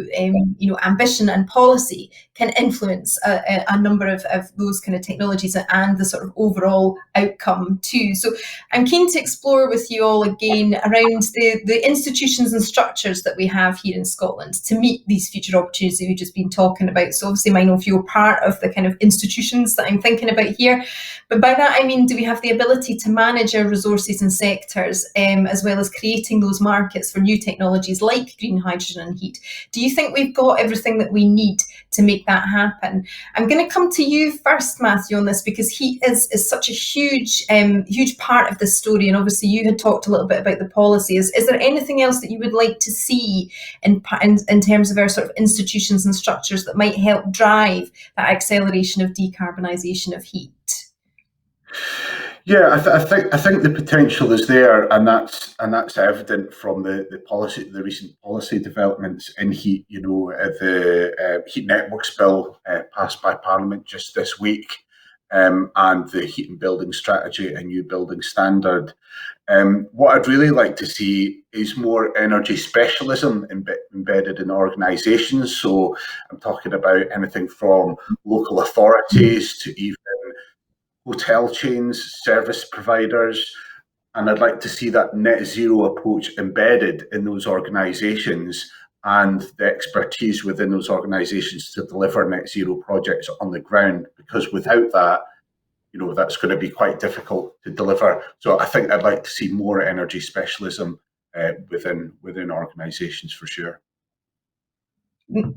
ambition and policy can influence a number of those kind of technologies and the sort of overall outcome too. So I'm keen to explore with you all again around the institutions and structures that we have here in Scotland to meet these future opportunities that we've just been talking about. So obviously, Mainov, you're part of the kind of institutions that I'm thinking about here. But by that, I mean, do we have the ability to manage our resources and sectors, as well as creating those markets for new technologies like green hydrogen and heat? Do you think we've got everything that we need to make that happen? I'm going to come to you first, Matthew, on this, because heat is such a huge part of this story, and obviously you had talked a little bit about the policy. Is there anything else that you would like to see in terms of our sort of institutions and structures that might help drive that acceleration of decarbonisation of heat? Yeah, I think the potential is there, and that's evident from the recent policy developments in heat. The Heat Networks Bill passed by Parliament just this week and the heat and building strategy and new building standard. What I'd really like to see is more energy specialism embedded in organisations. So I'm talking about anything from local authorities to even hotel chains, service providers. And I'd like to see that net zero approach embedded in those organisations and the expertise within those organisations to deliver net zero projects on the ground. Because without that, that's going to be quite difficult to deliver. So I think I'd like to see more energy specialism within organisations for sure.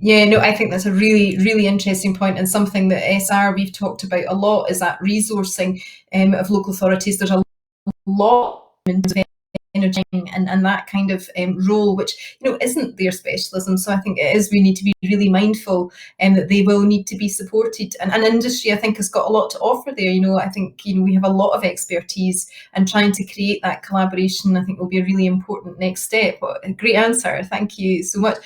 Yeah, no, I think that's a really, really interesting point, and something that SR we've talked about a lot is that resourcing of local authorities. There's a lot in energy and that kind of role, which isn't their specialism. So I think we need to be really mindful that they will need to be supported. And industry, I think, has got a lot to offer there. I think we have a lot of expertise, and trying to create that collaboration, I think, will be a really important next step. But a great answer, thank you so much.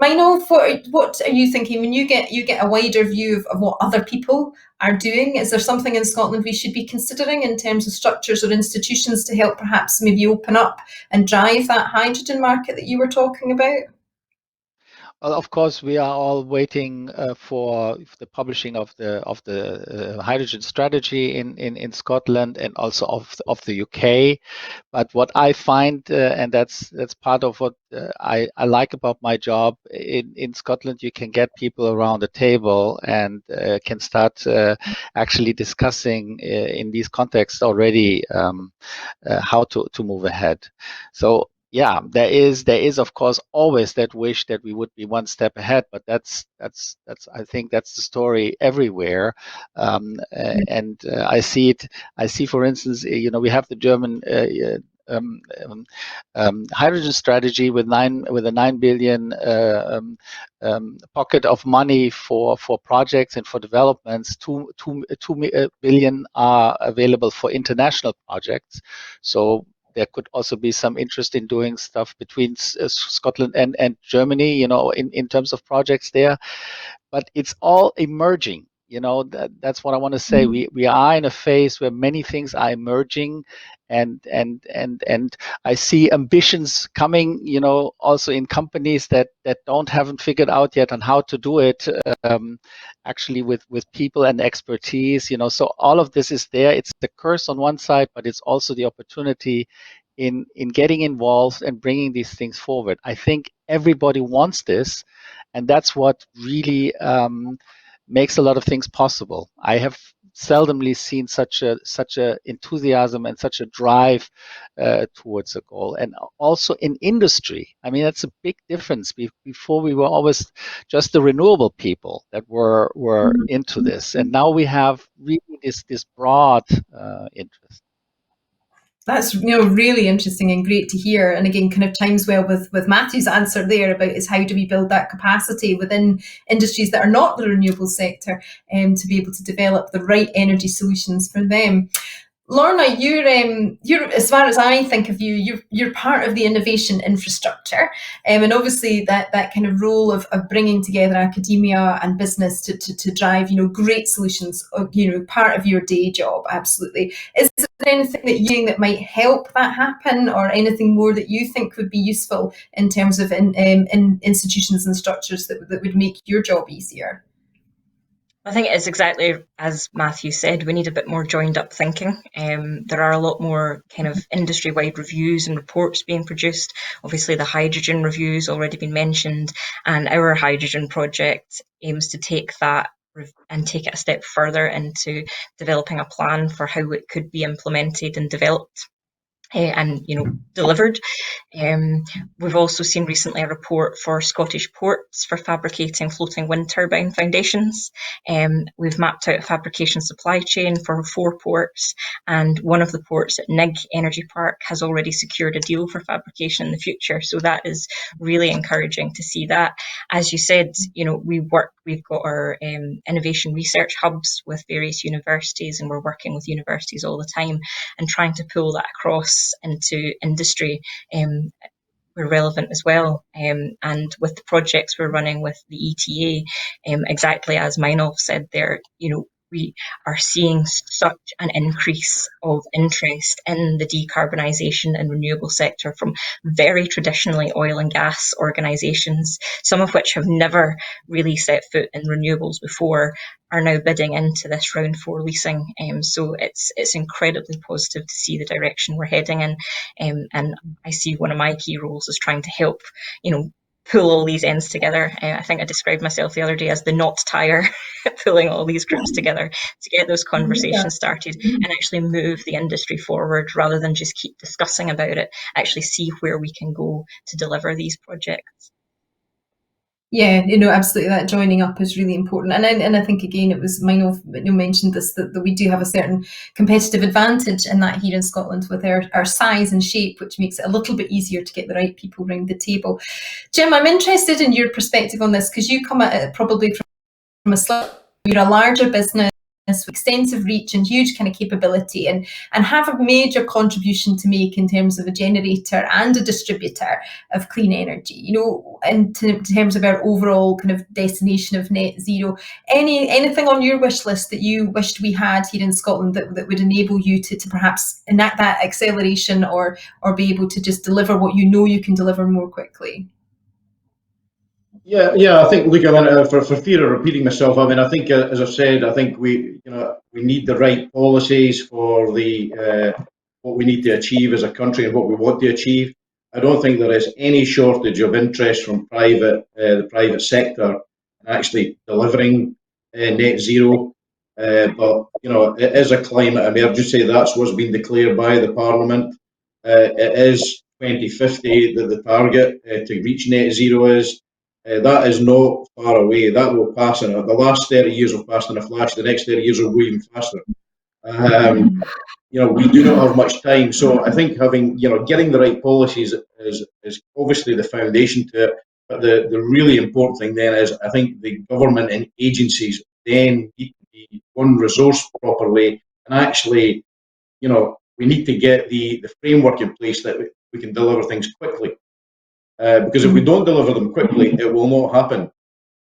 Meinolf, what are you thinking when you get a wider view of what other people are doing? Is there something in Scotland we should be considering in terms of structures or institutions to help perhaps maybe open up and drive that hydrogen market that you were talking about? Well, of course, we are all waiting for the publishing of the hydrogen strategy in Scotland and also of the UK. But what I find, and that's part of what I like about my job in Scotland, you can get people around the table and can start actually discussing in these contexts already how to move ahead. So yeah, there is of course always that wish that we would be one step ahead, but that's I think that's the story everywhere, and I see, for instance, we have the German hydrogen strategy with a 9 billion pocket of money for projects and for developments. 2 billion are available for international projects. So there could also be some interest in doing stuff between Scotland and Germany, in terms of projects there. But it's all emerging. That's what I want to say. We are in a phase where many things are emerging, and I see ambitions coming, also in companies that haven't figured out yet on how to do it, actually with people and expertise, so all of this is there. It's the curse on one side, but it's also the opportunity in getting involved and bringing these things forward. I think everybody wants this, and that's what really makes a lot of things possible. I have seldomly seen such a enthusiasm and such a drive towards a goal. And also in industry, I mean, that's a big difference. Before we were always just the renewable people that were into this, and now we have really this broad interest. That's really interesting and great to hear, and again kind of chimes well with Matthew's answer there about is how do we build that capacity within industries that are not the renewable sector, to be able to develop the right energy solutions for them. Lorna, you're as far as I think of you're part of the innovation infrastructure, and obviously that kind of role of bringing together academia and business to drive great solutions, part of your day job. Absolutely. Is there anything that might help that happen, or anything more that you think would be useful in terms of in institutions and structures that would make your job easier? I think it's exactly as Matthew said, we need a bit more joined up thinking. There are a lot more kind of industry-wide reviews and reports being produced. Obviously, the hydrogen review has already been mentioned, and our hydrogen project aims to take that and take it a step further into developing a plan for how it could be implemented and developed and delivered. We've also seen recently a report for Scottish ports for fabricating floating wind turbine foundations. We've mapped out a fabrication supply chain for 4 ports, and one of the ports at Nigg Energy Park has already secured a deal for fabrication in the future. So that is really encouraging to see that. As you said, we've got our innovation research hubs with various universities, and we're working with universities all the time and trying to pull that across into industry where relevant as well. And with the projects we're running with the ETA, exactly as Meinolf said there, we are seeing such an increase of interest in the decarbonisation and renewable sector from very traditionally oil and gas organisations, some of which have never really set foot in renewables before, are now bidding into this round 4 leasing. So it's incredibly positive to see the direction we're heading in. And I see one of my key roles is trying to help, pull all these ends together. I think I described myself the other day as the knot tire, pulling all these groups together to get those conversations started and actually move the industry forward rather than just keep discussing about it, actually see where we can go to deliver these projects. Yeah, absolutely. That joining up is really important, and I think again it was Mino mentioned this that we do have a certain competitive advantage in that here in Scotland with our size and shape, which makes it a little bit easier to get the right people around the table. Jim, I'm interested in your perspective on this because you come at it probably from you're a larger business with extensive reach and huge kind of capability and have a major contribution to make in terms of a generator and a distributor of clean energy, in terms of our overall kind of destination of net zero. Anything on your wish list that you wished we had here in Scotland that would enable you to perhaps enact that acceleration or be able to just deliver what you can deliver more quickly? Yeah. I think, look, I mean, for fear of repeating myself, I mean, I think, as I've said, I think we need the right policies for the what we need to achieve as a country and what we want to achieve. I don't think there is any shortage of interest from the private sector in actually delivering net zero. But it is a climate emergency. That's what's been declared by the Parliament. It is 2050 that the target to reach net zero is. That is not far away. That will pass the last 30 years will pass in a flash. The next 30 years will go even faster. We do not have much time. So I think getting the right policies is obviously the foundation to it. But the really important thing then is I think the government and agencies then need to be resourced properly, and actually, we need to get the framework in place that we can deliver things quickly. Because if we don't deliver them quickly, it will not happen.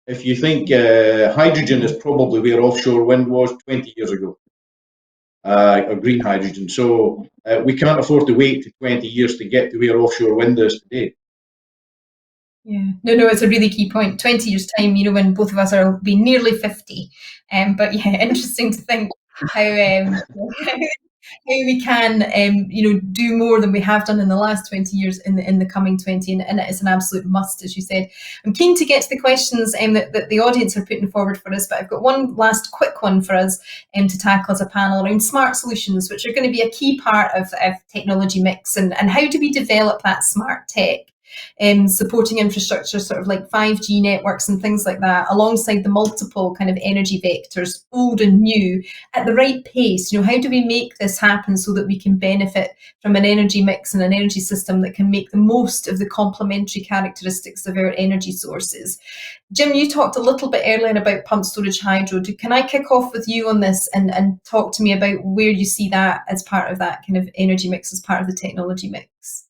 If you think hydrogen is probably where offshore wind was 20 years ago, or green hydrogen. So we can't afford to wait to 20 years to get to where offshore wind is today. Yeah, no, it's a really key point. 20 years time, when both of us will be nearly 50. But yeah, interesting to think how we can, do more than we have done in the last 20 years in the coming 20, and it is an absolute must, as you said. I'm keen to get to the questions that the audience are putting forward for us, but I've got one last quick one for us to tackle as a panel around smart solutions, which are going to be a key part of technology mix, and how do we develop that smart tech? Supporting infrastructure, sort of like 5G networks and things like that, alongside the multiple kind of energy vectors, old and new, at the right pace. How do we make this happen so that we can benefit from an energy mix and an energy system that can make the most of the complementary characteristics of our energy sources? Jim, you talked a little bit earlier about pump storage hydro. Can I kick off with you on this and talk to me about where you see that as part of that kind of energy mix, as part of the technology mix?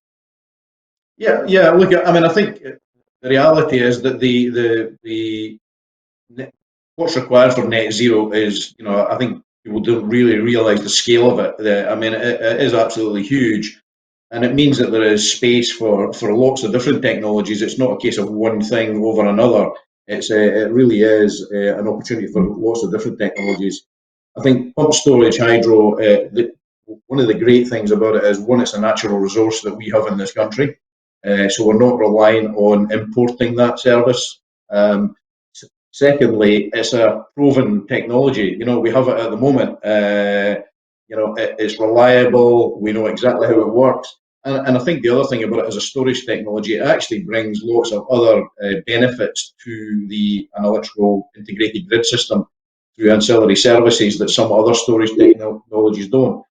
Yeah. Look, I mean, I think the reality is that what's required for net zero is, I think people don't really realise the scale of it. I mean, it is absolutely huge, and it means that there is space for lots of different technologies. It's not a case of one thing over another. It really is an opportunity for lots of different technologies. I think pump storage hydro. One of the great things about it is, one, it's a natural resource that we have in this country. So we're not relying on importing that service. Secondly, it's a proven technology. We have it at the moment. It's reliable. We know exactly how it works. And I think the other thing about it as a storage technology, it actually brings lots of other benefits to an electrical integrated grid system through ancillary services that some other storage technologies don't.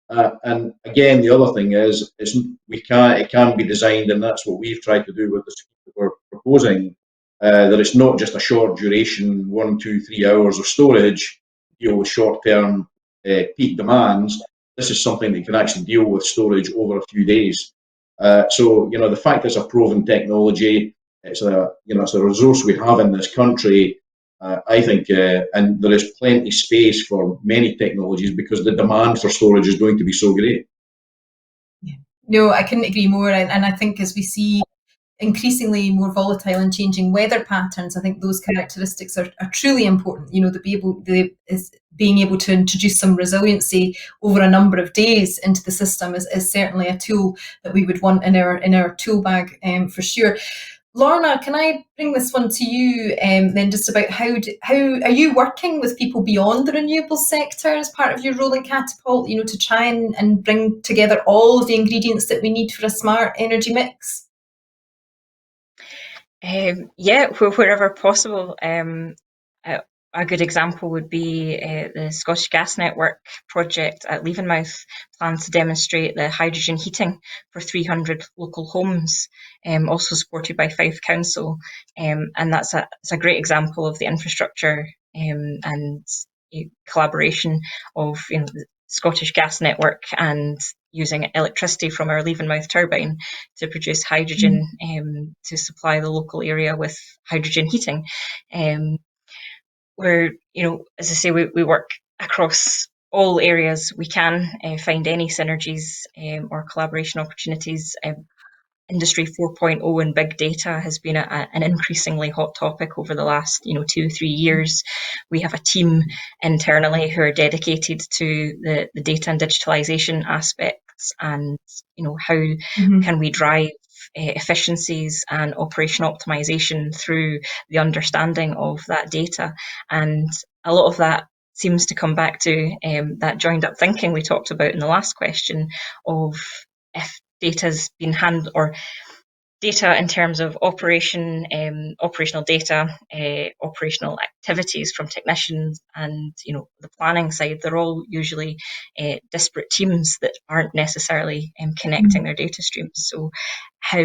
And again, the other thing is, it can be designed, and that's what we've tried to do with the scheme that we're proposing, that it's not just a short duration, 1, 2, 3 hours of storage, deal with short-term peak demands. This is something that can actually deal with storage over a few days. So, the fact it's a proven technology, it's a resource we have in this country, I think, and there is plenty space for many technologies because the demand for storage is going to be so great. Yeah. No, I couldn't agree more. And I think as we see increasingly more volatile and changing weather patterns, I think those characteristics are truly important. You know, being able to introduce some resiliency over a number of days into the system is certainly a tool that we would want in our tool bag, for sure. Lorna, can I bring this one to you then, just about how are you working with people beyond the renewable sector as part of your role in Catapult, you know, to try and bring together all of the ingredients that we need for a smart energy mix? Yeah, wherever possible. A good example would be the Scottish Gas Network project at Leavenmouth plans to demonstrate the hydrogen heating for 300 local homes, also supported by Fife Council. And that's a great example of the infrastructure and collaboration of the Scottish Gas Network and using electricity from our Leavenmouth turbine to produce hydrogen to supply the local area with hydrogen heating. Where, as I say, we work across all areas we can find any synergies or collaboration opportunities. Industry 4.0 and big data has been an increasingly hot topic over the last 2-3 years. We have a team internally who are dedicated to the data and digitalization aspects, and how can we drive efficiencies and operation optimization through the understanding of that data. And a lot of that seems to come back to that joined up thinking we talked about in the last question of if data's been handled, or data in terms of operational data, operational activities from technicians, and the planning side. They're all usually disparate teams that aren't necessarily connecting their data streams. So how,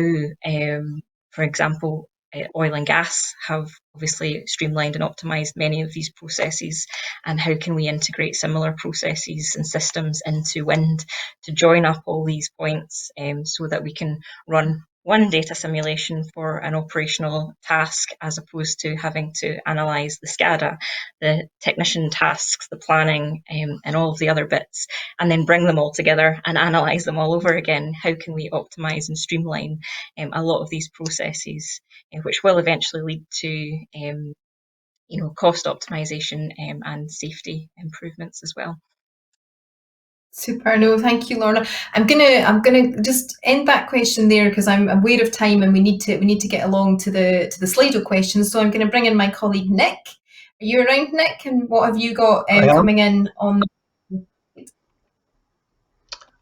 for example, oil and gas have obviously streamlined and optimized many of these processes, and how can we integrate similar processes and systems into wind to join up all these points so that we can run one data simulation for an operational task, as opposed to having to analyse the SCADA, the technician tasks, the planning, and all of the other bits, and then bring them all together and analyse them all over again. How can we optimise and streamline a lot of these processes, which will eventually lead to cost optimization and safety improvements as well. Super. No, thank you, Lorna. I'm gonna just end that question there because I'm aware of time and we need to get along to the Slido questions. So I'm going to bring in my colleague Nick. Are you around, Nick? And what have you got coming in on?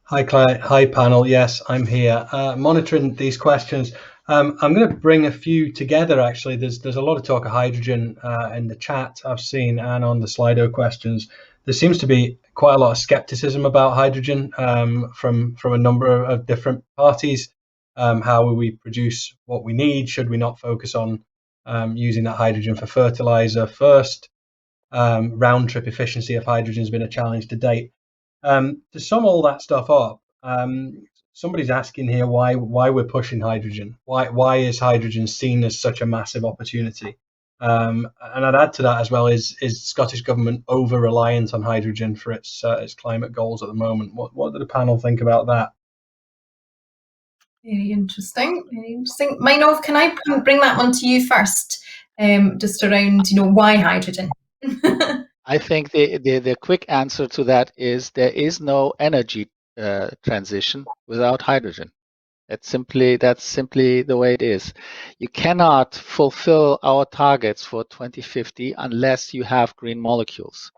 Hi, Claire. Hi, panel. Yes, I'm here monitoring these questions. I'm going to bring a few together. Actually, there's a lot of talk of hydrogen in the chat I've seen, and on the Slido questions. There seems to be quite a lot of skepticism about hydrogen from a number of different parties. How will we produce what we need? Should we not focus on using that hydrogen for fertilizer first? Round trip efficiency of hydrogen has been a challenge to date. To sum all that stuff up, somebody's asking here why we're pushing hydrogen. Why is hydrogen seen as such a massive opportunity? And I'd add to that as well, is Scottish Government over reliant on hydrogen for its climate goals at the moment? What do the panel think about that? Very interesting. Very interesting. Meinolf, can I bring that one to you first? Just around, why hydrogen? I think the quick answer to that is there is no energy transition without hydrogen. That's simply the way it is. You cannot fulfill our targets for 2050 unless you have green molecules.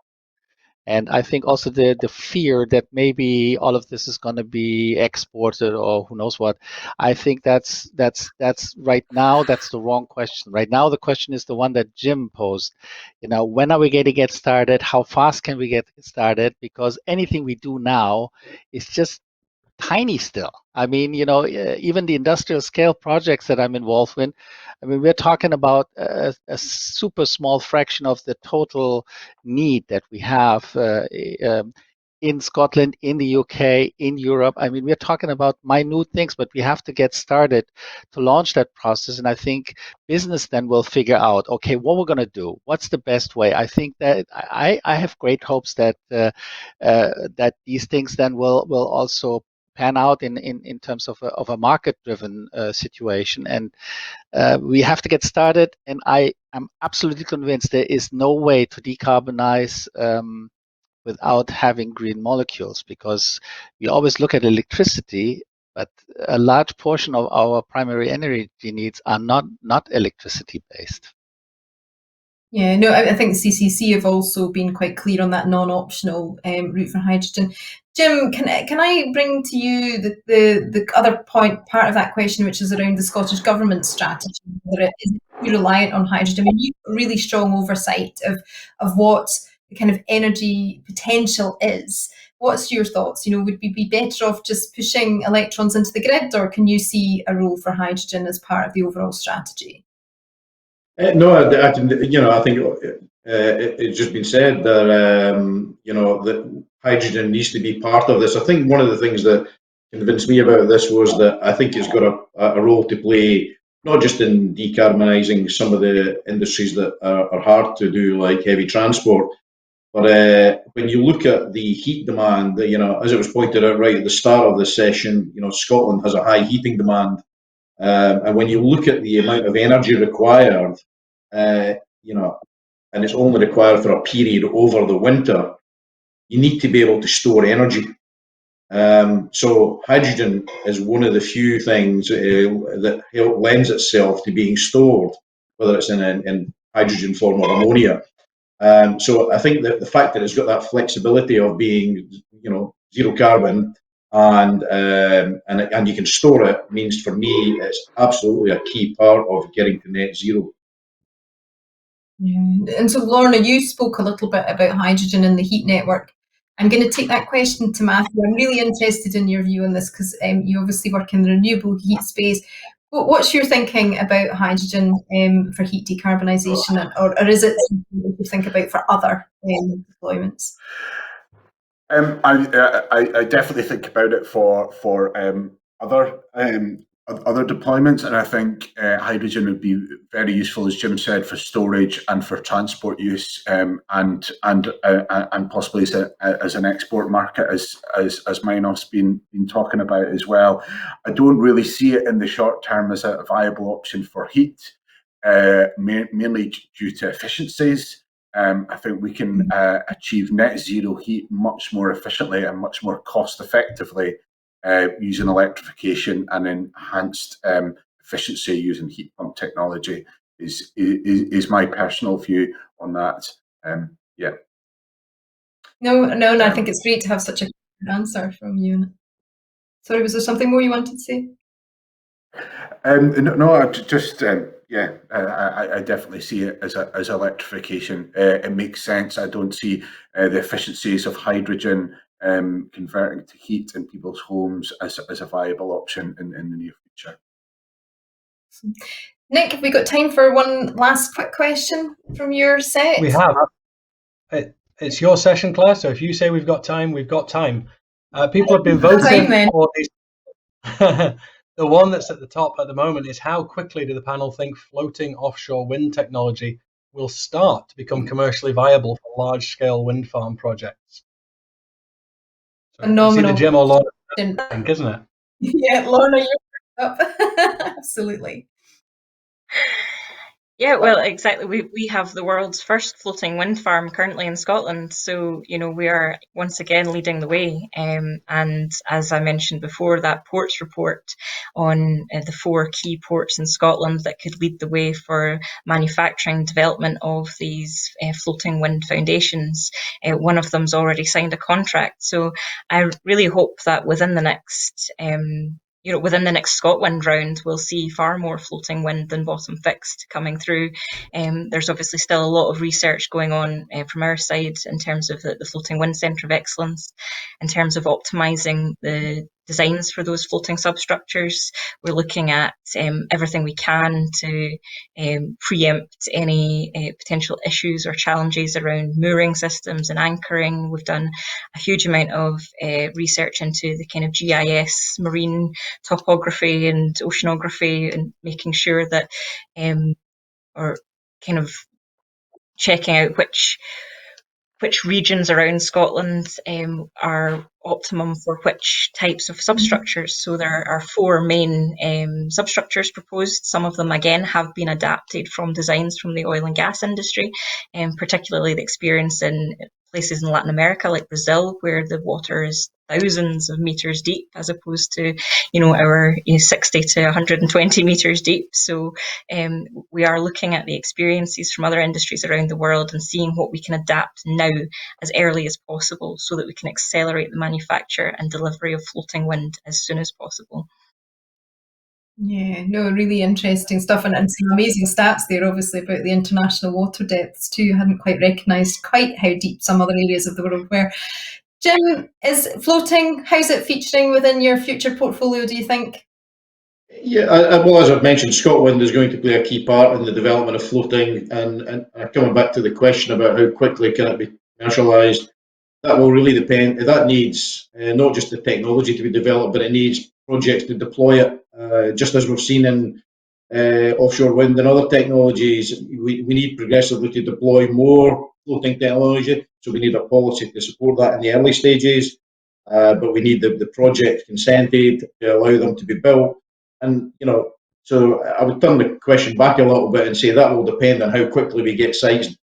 And I think also the fear that maybe all of this is going to be exported or who knows what, I think that's right now, that's the wrong question. Right now, the question is the one that Jim posed. When are we going to get started? How fast can we get started? Because anything we do now is just tiny still. I mean, even the industrial scale projects that I'm involved in, I mean, we're talking about a super small fraction of the total need that we have in Scotland, in the UK, in Europe. I mean, we're talking about minute things, but we have to get started to launch that process. And I think business then will figure out, okay, what we're going to do. What's the best way? I think that I have great hopes that that these things then will also pan out in terms of a market-driven situation. And we have to get started. And I am absolutely convinced there is no way to decarbonize without having green molecules, because we always look at electricity, but a large portion of our primary energy needs are not electricity based. Yeah, no, I think CCC have also been quite clear on that non-optional route for hydrogen. Jim, can I bring to you the other part of that question, which is around the Scottish Government strategy, whether it is reliant on hydrogen? I mean, you've got really strong oversight of what the kind of energy potential is. What's your thoughts? Would we be better off just pushing electrons into the grid, or can you see a role for hydrogen as part of the overall strategy? No, I think it's just been said that that hydrogen needs to be part of this. I think one of the things that convinced me about this was that I think it's got a role to play, not just in decarbonising some of the industries that are hard to do, like heavy transport, but when you look at the heat demand, as it was pointed out right at the start of the session, Scotland has a high heating demand. And when you look at the amount of energy required, and it's only required for a period over the winter, you need to be able to store energy. So hydrogen is one of the few things that lends itself to being stored, whether it's in hydrogen form or ammonia. So I think that the fact that it's got that flexibility of being, zero carbon and you can store it means, for me, it's absolutely a key part of getting to net zero. Yeah. And so, Lorna, you spoke a little bit about hydrogen and the heat network. I'm going to take that question to Matthew. I'm really interested in your view on this because you obviously work in the renewable heat space. What's your thinking about hydrogen for heat decarbonisation, or is it something you think about for other deployments? I definitely think about it for other deployments, and I think hydrogen would be very useful, as Jim said, for storage and for transport use, and possibly as an export market, as Minos been talking about as well. I don't really see it in the short term as a viable option for heat, mainly due to efficiencies. I think we can achieve net zero heat much more efficiently and much more cost effectively using electrification and enhanced efficiency using heat pump technology is my personal view on that. Yeah. No, I think it's great to have such a good answer from you. Sorry, was there something more you wanted to say? No, just I definitely see it as electrification. It makes sense. I don't see the efficiencies of hydrogen converting to heat in people's homes as a viable option in the near future. Nick, have we got time for one last quick question from your set? We have. It's your session, Claire, so if you say we've got time, we've got time. People have been voting for these. The one that's at the top at the moment is, how quickly do the panel think floating offshore wind technology will start to become commercially viable for large-scale wind farm projects? So phenomenal. It's either Jim or Lorna, I think, isn't it? Yeah, Lorna, you're up. Absolutely. Yeah, well, exactly. We have the world's first floating wind farm currently in Scotland, so we are once again leading the way. And as I mentioned before, that ports report on the 4 key ports in Scotland that could lead the way for manufacturing development of these floating wind foundations. One of them's already signed a contract, so I really hope that within the next ScotWind round, we'll see far more floating wind than bottom fixed coming through. There's obviously still a lot of research going on from our side in terms of the Floating Wind Centre of Excellence, in terms of optimising the designs for those floating substructures. We're looking at everything we can to preempt any potential issues or challenges around mooring systems and anchoring. We've done a huge amount of research into the kind of GIS, marine topography and oceanography, and making sure that or kind of checking out which regions around Scotland are optimum for which types of substructures. So there are 4 main substructures proposed. Some of them, again, have been adapted from designs from the oil and gas industry, particularly the experience in places in Latin America, like Brazil, where the water is thousands of meters deep, as opposed to, our 60 to 120 meters deep. So we are looking at the experiences from other industries around the world and seeing what we can adapt now as early as possible, so that we can accelerate the manufacture and delivery of floating wind as soon as possible. Yeah, no, really interesting stuff, and some amazing stats there, obviously, about the international water depths too. I hadn't quite recognised quite how deep some other areas of the world were. Jim, is floating, how's it featuring within your future portfolio, do you think? Yeah, well, as I've mentioned, ScotWind is going to play a key part in the development of floating, and coming back to the question about how quickly can it be commercialised, that will really depend. That needs not just the technology to be developed, but it needs projects to deploy it. Just as we've seen in offshore wind and other technologies, we need progressively to deploy more floating technology. So we need a policy to support that in the early stages, but we need the project consented to allow them to be built. And so I would turn the question back a little bit and say that will depend on how quickly we get sites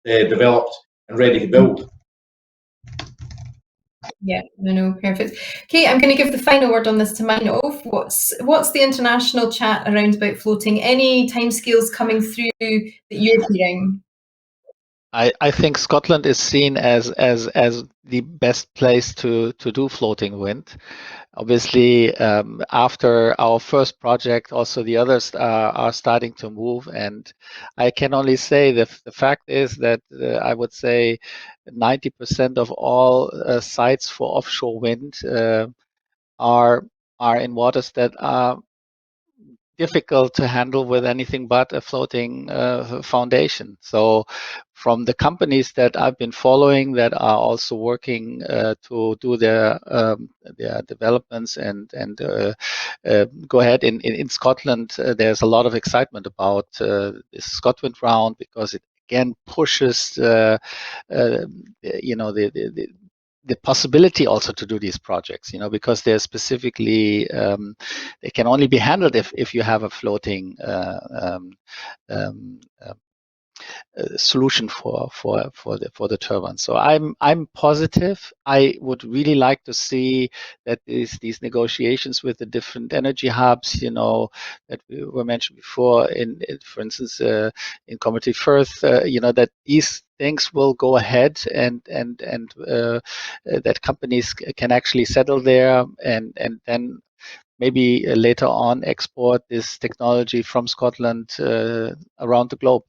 developed and ready to build. Yeah, no, perfect. Okay, I'm going to give the final word on this to Manov. What's the international chat around about floating? Any timescales coming through that you're hearing? I think Scotland is seen as the best place to do floating wind. Obviously, after our first project, also the others are starting to move, and I can only say the fact is that I would say 90% of all sites for offshore wind are in waters that are difficult to handle with anything but a floating foundation. So from the companies that I've been following that are also working to do their developments and go ahead in Scotland, there's a lot of excitement about this ScotWind round, because it again pushes the possibility also to do these projects, because they're specifically they can only be handled if you have a floating solution for the turbine. So I'm positive. I would really like to see that these negotiations with the different energy hubs, that were mentioned before, for instance, in Community Firth, that these things will go ahead and that companies can actually settle there and then maybe later on export this technology from Scotland around the globe.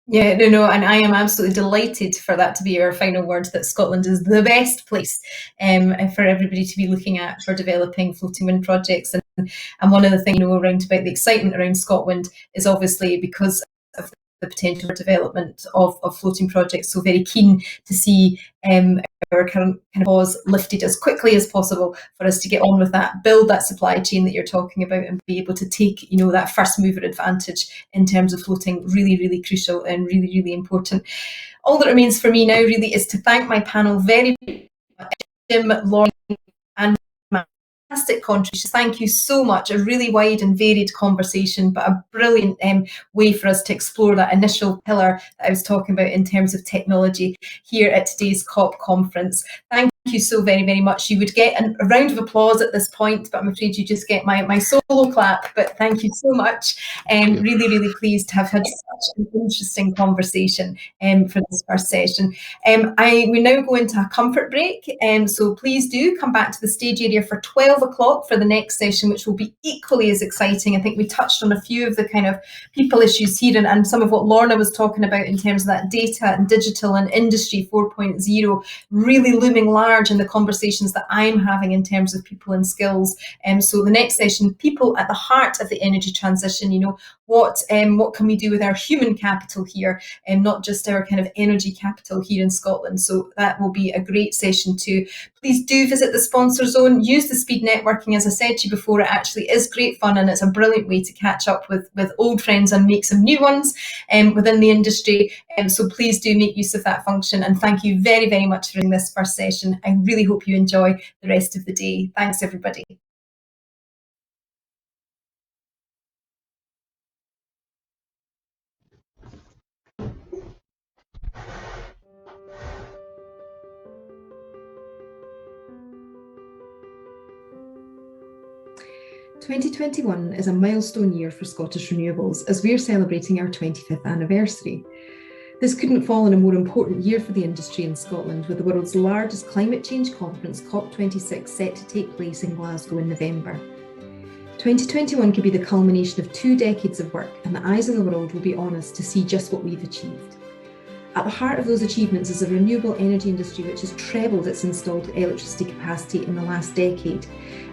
Yeah, no, and I am absolutely delighted for that to be our final word, that Scotland is the best place for everybody to be looking at for developing floating wind projects. And one of the things, around about the excitement around Scotland is obviously because of the potential for development of floating projects. So very keen to see our current kind of pause lifted as quickly as possible for us to get on with that, build that supply chain that you're talking about, and be able to take, that first mover advantage in terms of floating. Really, really crucial and really, really important. All that remains for me now really is to thank my panel very much, Jim, Lorna, and fantastic contributions. Thank you so much. A really wide and varied conversation, but a brilliant way for us to explore that initial pillar that I was talking about in terms of technology here at today's COP conference. Thank you so very, very much. You would get a round of applause at this point, but I'm afraid you just get my solo clap. But thank you so much. Really, really pleased to have had such an interesting conversation for this first session. We now go into a comfort break, so please do come back to the stage area for 12 o'clock for the next session, which will be equally as exciting. I think we touched on a few of the kind of people issues here and some of what Lorna was talking about in terms of that data and digital and industry 4.0 really looming large in the conversations that I'm having in terms of people and skills. So the next session, people at the heart of the energy transition, what can we do with our human capital here and not just our kind of energy capital here in Scotland. So that will be a great session too. Please do visit the sponsor zone, use the speed networking. As I said to you before, it actually is great fun and it's a brilliant way to catch up with old friends and make some new ones within the industry. So please do make use of that function, and thank you very, very much for this first session. I really hope you enjoy the rest of the day. Thanks everybody. "2021 is a milestone year for Scottish Renewables as we're celebrating our 25th anniversary. This couldn't fall in a more important year for the industry in Scotland, with the world's largest climate change conference, COP26, set to take place in Glasgow in November. 2021 could be the culmination of 2 decades of work, and the eyes of the world will be on us to see just what we've achieved. At the heart of those achievements is a renewable energy industry which has trebled its installed electricity capacity in the last decade,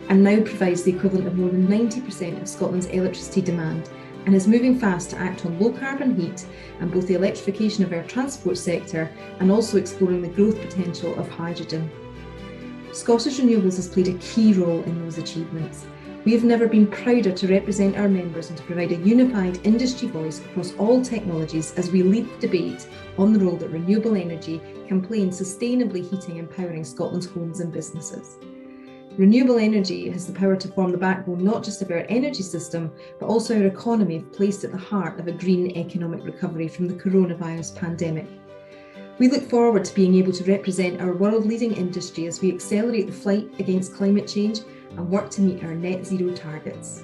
and now provides the equivalent of more than 90% of Scotland's electricity demand, and is moving fast to act on low carbon heat and both the electrification of our transport sector and also exploring the growth potential of hydrogen. Scottish Renewables has played a key role in those achievements. We have never been prouder to represent our members and to provide a unified industry voice across all technologies as we lead the debate on the role that renewable energy can play in sustainably heating and powering Scotland's homes and businesses. Renewable energy has the power to form the backbone not just of our energy system, but also our economy, placed at the heart of a green economic recovery from the coronavirus pandemic. We look forward to being able to represent our world-leading industry as we accelerate the fight against climate change and work to meet our net zero targets.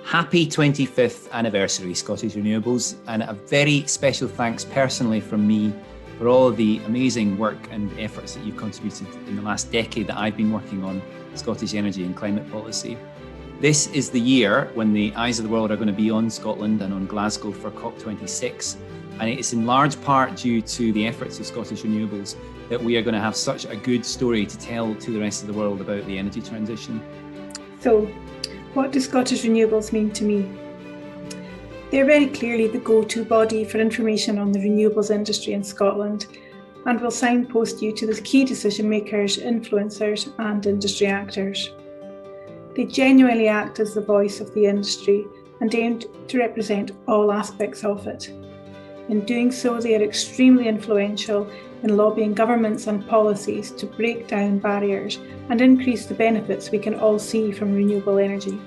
Happy 25th anniversary, Scottish Renewables, and a very special thanks personally from me for all the amazing work and efforts that you've contributed in the last decade that I've been working on Scottish energy and climate policy. This is the year when the eyes of the world are going to be on Scotland and on Glasgow for COP26, and it's in large part due to the efforts of Scottish Renewables that we are going to have such a good story to tell to the rest of the world about the energy transition. So, what does Scottish Renewables mean to me? They're very clearly the go-to body for information on the renewables industry in Scotland, and will signpost you to the key decision makers, influencers and industry actors. They genuinely act as the voice of the industry and aim to represent all aspects of it. In doing so, they are extremely influential in lobbying governments and policies to break down barriers and increase the benefits we can all see from renewable energy.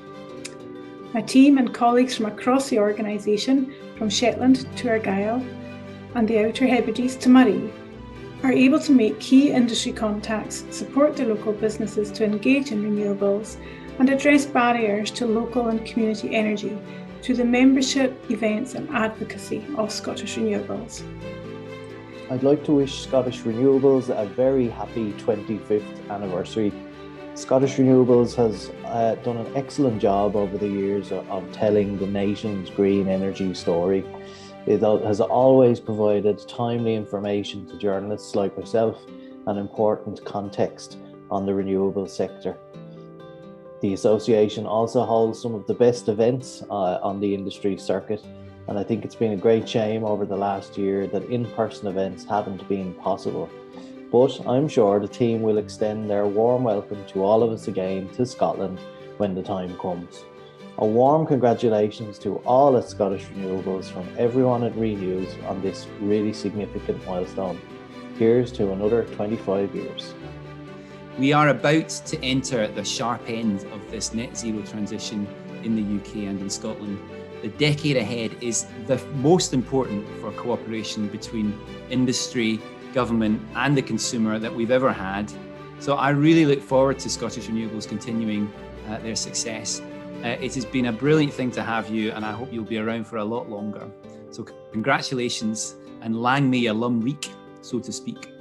My team and colleagues from across the organisation, from Shetland to Argyll and the Outer Hebrides to Murray, are able to make key industry contacts, support their local businesses to engage in renewables and address barriers to local and community energy through the membership, events and advocacy of Scottish Renewables. I'd like to wish Scottish Renewables a very happy 25th anniversary. Scottish Renewables has done an excellent job over the years of telling the nation's green energy story. It has always provided timely information to journalists like myself and important context on the renewable sector. The association also holds some of the best events on the industry circuit, and I think it's been a great shame over the last year that in-person events haven't been possible. But I'm sure the team will extend their warm welcome to all of us again to Scotland when the time comes. A warm congratulations to all at Scottish Renewables from everyone at Renews on this really significant milestone. Here's to another 25 years. We are about to enter the sharp end of this net zero transition in the UK and in Scotland. The decade ahead is the most important for cooperation between industry, government and the consumer that we've ever had. So I really look forward to Scottish Renewables continuing their success. It has been a brilliant thing to have you, and I hope you'll be around for a lot longer. So congratulations and lang may your lum reek, so to speak.